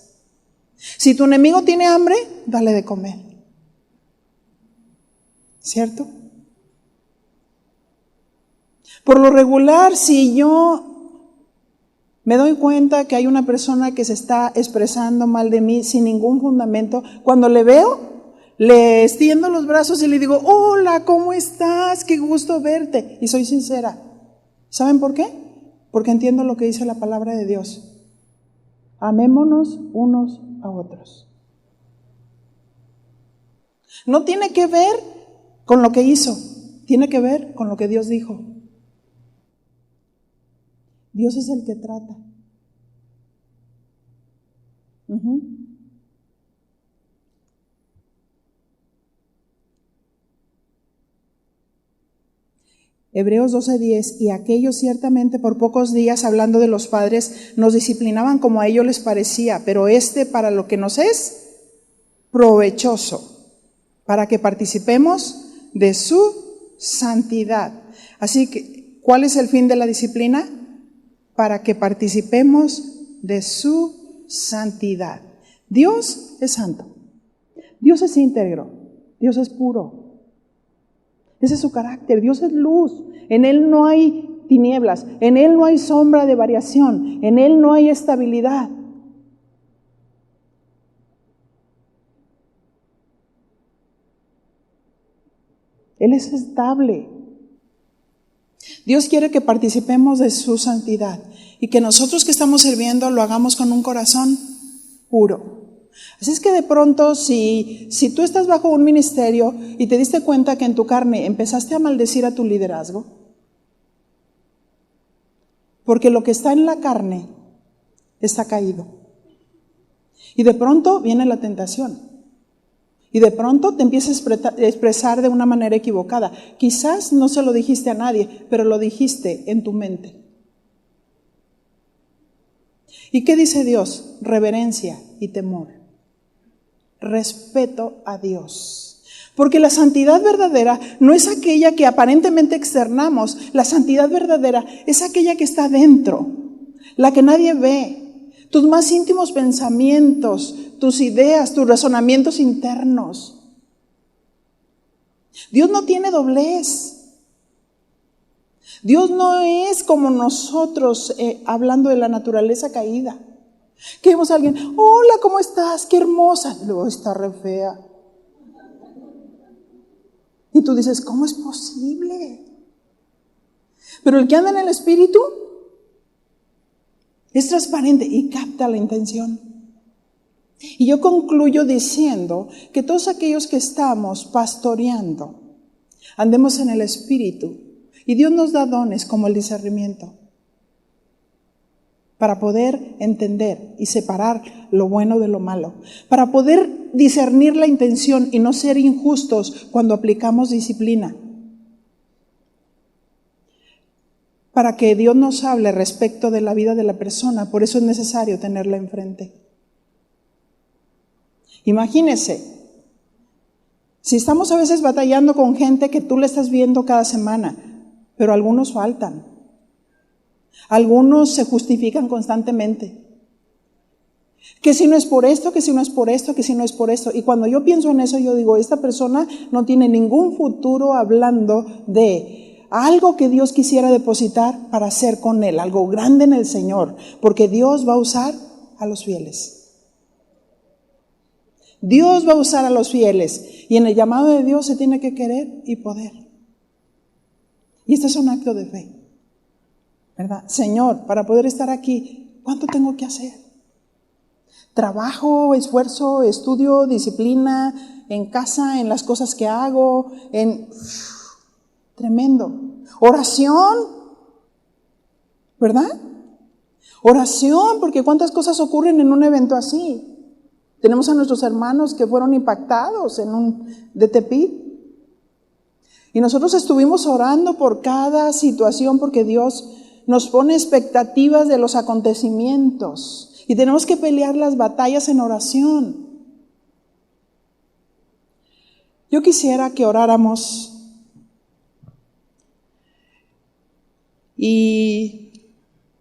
Speaker 1: Si tu enemigo tiene hambre, dale de comer. ¿Cierto? Por lo regular, si yo me doy cuenta que hay una persona que se está expresando mal de mí sin ningún fundamento, cuando le veo, le extiendo los brazos y le digo, hola, ¿cómo estás? Qué gusto verte. Y soy sincera. ¿Saben por qué? Porque entiendo lo que dice la palabra de Dios. Amémonos unos a otros. No tiene que ver con lo que hizo, tiene que ver con lo que Dios dijo. Dios es el que trata. Ujú. Hebreos 12:10, y aquellos ciertamente por pocos días, hablando de los padres, nos disciplinaban como a ellos les parecía, pero para lo que nos es provechoso, para que participemos de su santidad. Así que, ¿cuál es el fin de la disciplina? Para que participemos de su santidad. Dios es santo, Dios es íntegro, Dios es puro. Ese es su carácter. Dios es luz. En Él no hay tinieblas. En Él no hay sombra de variación. En Él no hay estabilidad. Él es estable. Dios quiere que participemos de su santidad y que nosotros que estamos sirviendo lo hagamos con un corazón puro. Así es que de pronto, si tú estás bajo un ministerio y te diste cuenta que en tu carne empezaste a maldecir a tu liderazgo, porque lo que está en la carne está caído. Y de pronto viene la tentación. Y de pronto te empiezas a expresar de una manera equivocada. Quizás no se lo dijiste a nadie, pero lo dijiste en tu mente. ¿Y qué dice Dios? Reverencia y temor. Respeto a Dios. Porque la santidad verdadera no es aquella que aparentemente externamos. La santidad verdadera es aquella que está dentro, la que nadie ve. Tus más íntimos pensamientos, tus ideas, tus razonamientos internos. Dios no tiene doblez. Dios no es como nosotros, hablando de la naturaleza caída. Que vemos a alguien, hola, ¿cómo estás? Qué hermosa. Y luego está re fea. Y tú dices, ¿cómo es posible? Pero el que anda en el Espíritu es transparente y capta la intención. Y yo concluyo diciendo que todos aquellos que estamos pastoreando, andemos en el Espíritu. Y Dios nos da dones como el discernimiento, para poder entender y separar lo bueno de lo malo, para poder discernir la intención y no ser injustos cuando aplicamos disciplina, para que Dios nos hable respecto de la vida de la persona. Por eso es necesario tenerla enfrente. Imagínese, si estamos a veces batallando con gente que tú le estás viendo cada semana, pero algunos faltan. Algunos se justifican constantemente. Que si no es por esto, que si no es por esto, que si no es por esto. Y cuando yo pienso en eso, yo digo, esta persona no tiene ningún futuro hablando de algo que Dios quisiera depositar para hacer con él, algo grande en el Señor, porque Dios va a usar a los fieles. Dios va a usar a los fieles. Y en el llamado de Dios se tiene que querer y poder. Y este es un acto de fe. ¿Verdad? Señor, para poder estar aquí, ¿cuánto tengo que hacer? Trabajo, esfuerzo, estudio, disciplina, en casa, en las cosas que hago, tremendo. Oración, ¿verdad? Oración, porque cuántas cosas ocurren en un evento así. Tenemos a nuestros hermanos que fueron impactados de Tepic. Y nosotros estuvimos orando por cada situación porque Dios nos pone expectativas de los acontecimientos y tenemos que pelear las batallas en oración. Yo quisiera que oráramos y,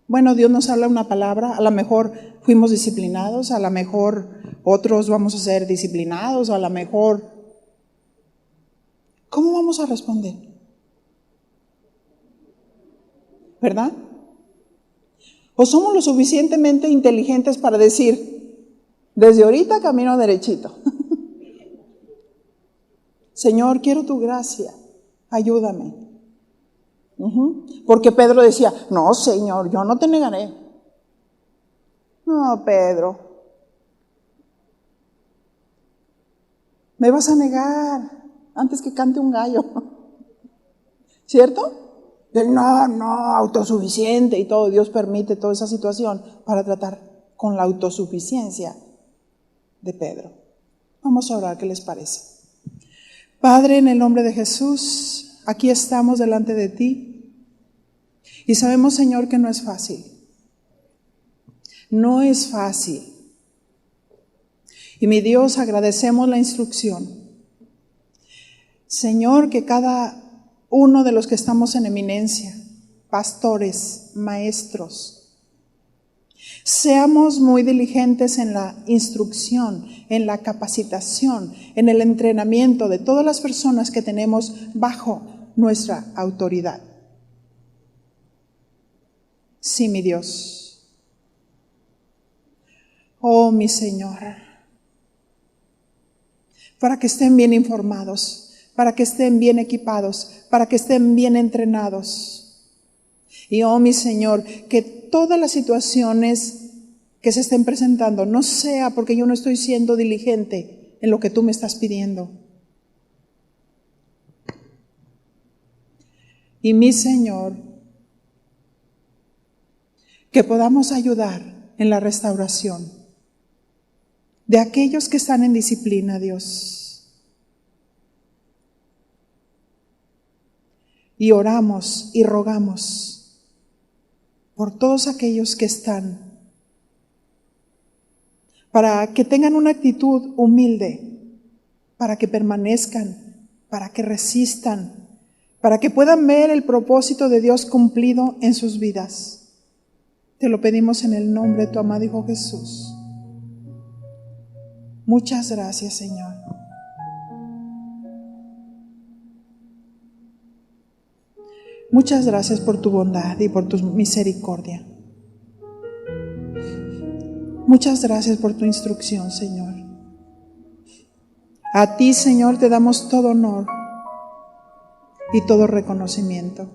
Speaker 1: bueno, Dios nos habla una palabra, a lo mejor fuimos disciplinados, a lo mejor otros vamos a ser disciplinados, a lo mejor, ¿cómo vamos a responder? ¿Verdad? ¿O somos lo suficientemente inteligentes para decir, desde ahorita camino derechito? Señor, quiero tu gracia, ayúdame. Porque Pedro decía, no, Señor, yo no te negaré. No, Pedro, me vas a negar antes que cante un gallo. ¿Cierto? No, autosuficiente y todo. Dios permite toda esa situación para tratar con la autosuficiencia de Pedro. Vamos a orar, ¿qué les parece? Padre, en el nombre de Jesús, aquí estamos delante de ti y sabemos, Señor, que no es fácil. No es fácil. Y mi Dios, agradecemos la instrucción. Señor, que cada uno de los que estamos en eminencia, pastores, maestros, seamos muy diligentes en la instrucción, en la capacitación, en el entrenamiento de todas las personas que tenemos bajo nuestra autoridad. Sí, mi Dios. Oh, mi Señor. Para que estén bien informados, para que estén bien equipados, para que estén bien entrenados. Y oh, mi Señor, que todas las situaciones que se estén presentando no sea porque yo no estoy siendo diligente en lo que tú me estás pidiendo. Y mi Señor, que podamos ayudar en la restauración de aquellos que están en disciplina, Dios. Y oramos y rogamos por todos aquellos que están, para que tengan una actitud humilde, para que permanezcan, para que resistan, para que puedan ver el propósito de Dios cumplido en sus vidas. Te lo pedimos en el nombre de tu amado Hijo Jesús. Muchas gracias, Señor. Muchas gracias por tu bondad y por tu misericordia. Muchas gracias por tu instrucción, Señor. A ti, Señor, te damos todo honor y todo reconocimiento.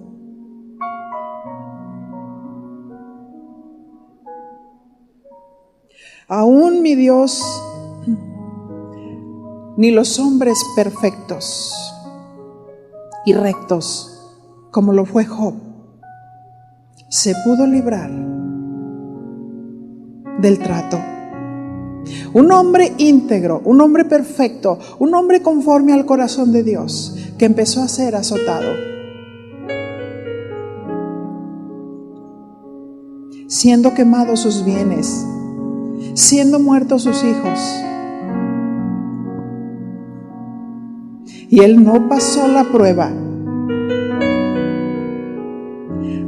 Speaker 1: Aún, mi Dios, ni los hombres perfectos y rectos, como lo fue Job, se pudo librar del trato. Un hombre íntegro, un hombre perfecto, un hombre conforme al corazón de Dios, que empezó a ser azotado, siendo quemados sus bienes, siendo muertos sus hijos. Y él no pasó la prueba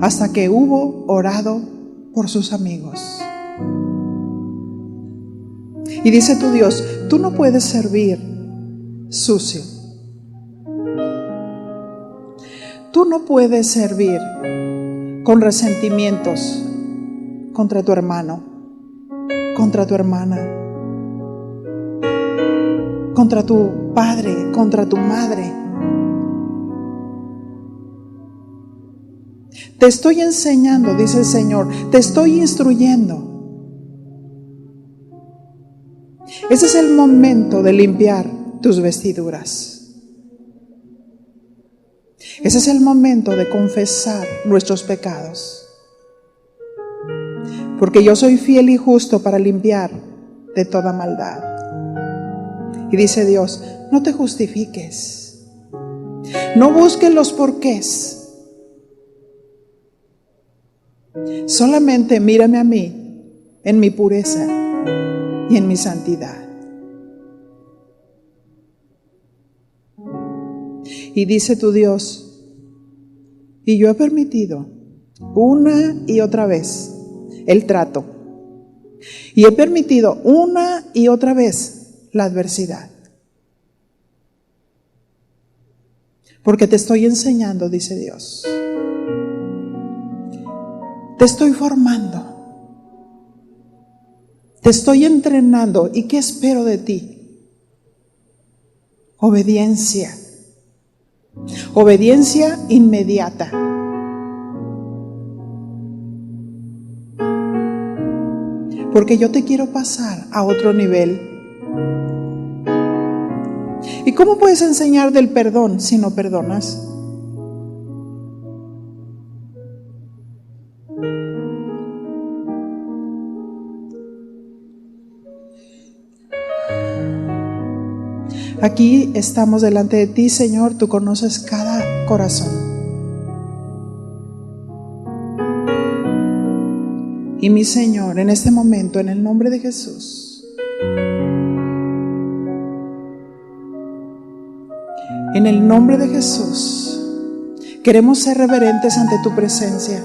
Speaker 1: hasta que hubo orado por sus amigos. Y dice tu Dios, tú no puedes servir sucio. Tú no puedes servir con resentimientos contra tu hermano, contra tu hermana, contra tu padre, contra tu madre. Te estoy enseñando, dice el Señor, te estoy instruyendo. Ese es el momento de limpiar tus vestiduras. Ese es el momento de confesar nuestros pecados. Porque yo soy fiel y justo para limpiar de toda maldad. Y dice Dios, no te justifiques. No busques los porqués. Solamente mírame a mí en mi pureza y en mi santidad. Y dice tu Dios, y yo he permitido una y otra vez el trato. Y he permitido una y otra vez la adversidad. Porque te estoy enseñando, dice Dios. Te estoy formando. Te estoy entrenando. ¿Y qué espero de ti? Obediencia. Obediencia inmediata. Porque yo te quiero pasar a otro nivel. ¿Y cómo puedes enseñar del perdón si no perdonas? Aquí estamos delante de ti, Señor. Tú conoces cada corazón. Y mi Señor, en este momento, en el nombre de Jesús, en el nombre de Jesús, queremos ser reverentes ante tu presencia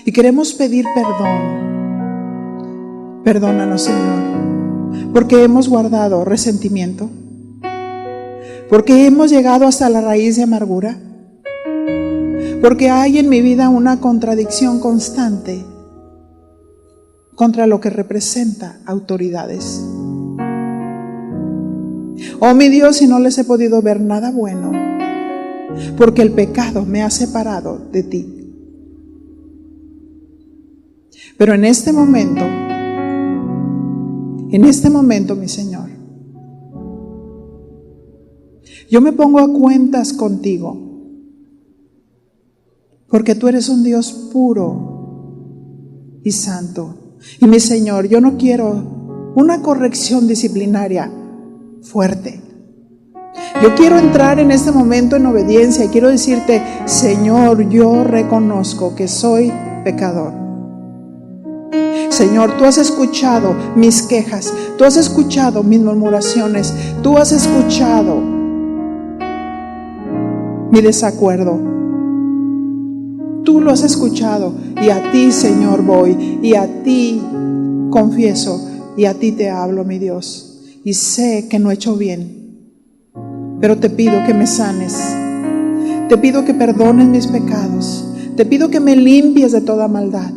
Speaker 1: y queremos pedir perdón. Perdónanos, Señor, porque hemos guardado resentimiento, porque hemos llegado hasta la raíz de amargura, porque hay en mi vida una contradicción constante contra lo que representa autoridades. Oh mi Dios, y no les he podido ver nada bueno, porque el pecado me ha separado de ti. Pero en este momento, mi Señor, yo me pongo a cuentas contigo, porque tú eres un Dios puro y santo. Y mi Señor, yo no quiero una corrección disciplinaria fuerte. Yo quiero entrar en este momento en obediencia y quiero decirte: Señor, yo reconozco que soy pecador. Señor, tú has escuchado mis quejas, tú has escuchado mis murmuraciones, tú has escuchado mi desacuerdo. Tú lo has escuchado, y a ti, Señor, voy, y a ti confieso, y a ti te hablo, mi Dios. Y sé que no he hecho bien, pero te pido que me sanes, te pido que perdones mis pecados, te pido que me limpies de toda maldad.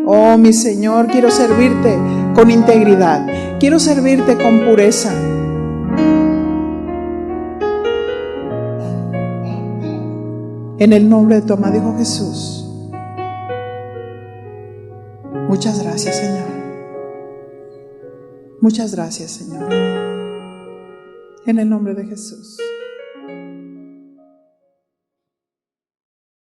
Speaker 1: Oh, mi Señor, quiero servirte con integridad, quiero servirte con pureza. En el nombre de tu amado Hijo Jesús. Muchas gracias, Señor. Muchas gracias, Señor. En el nombre de Jesús.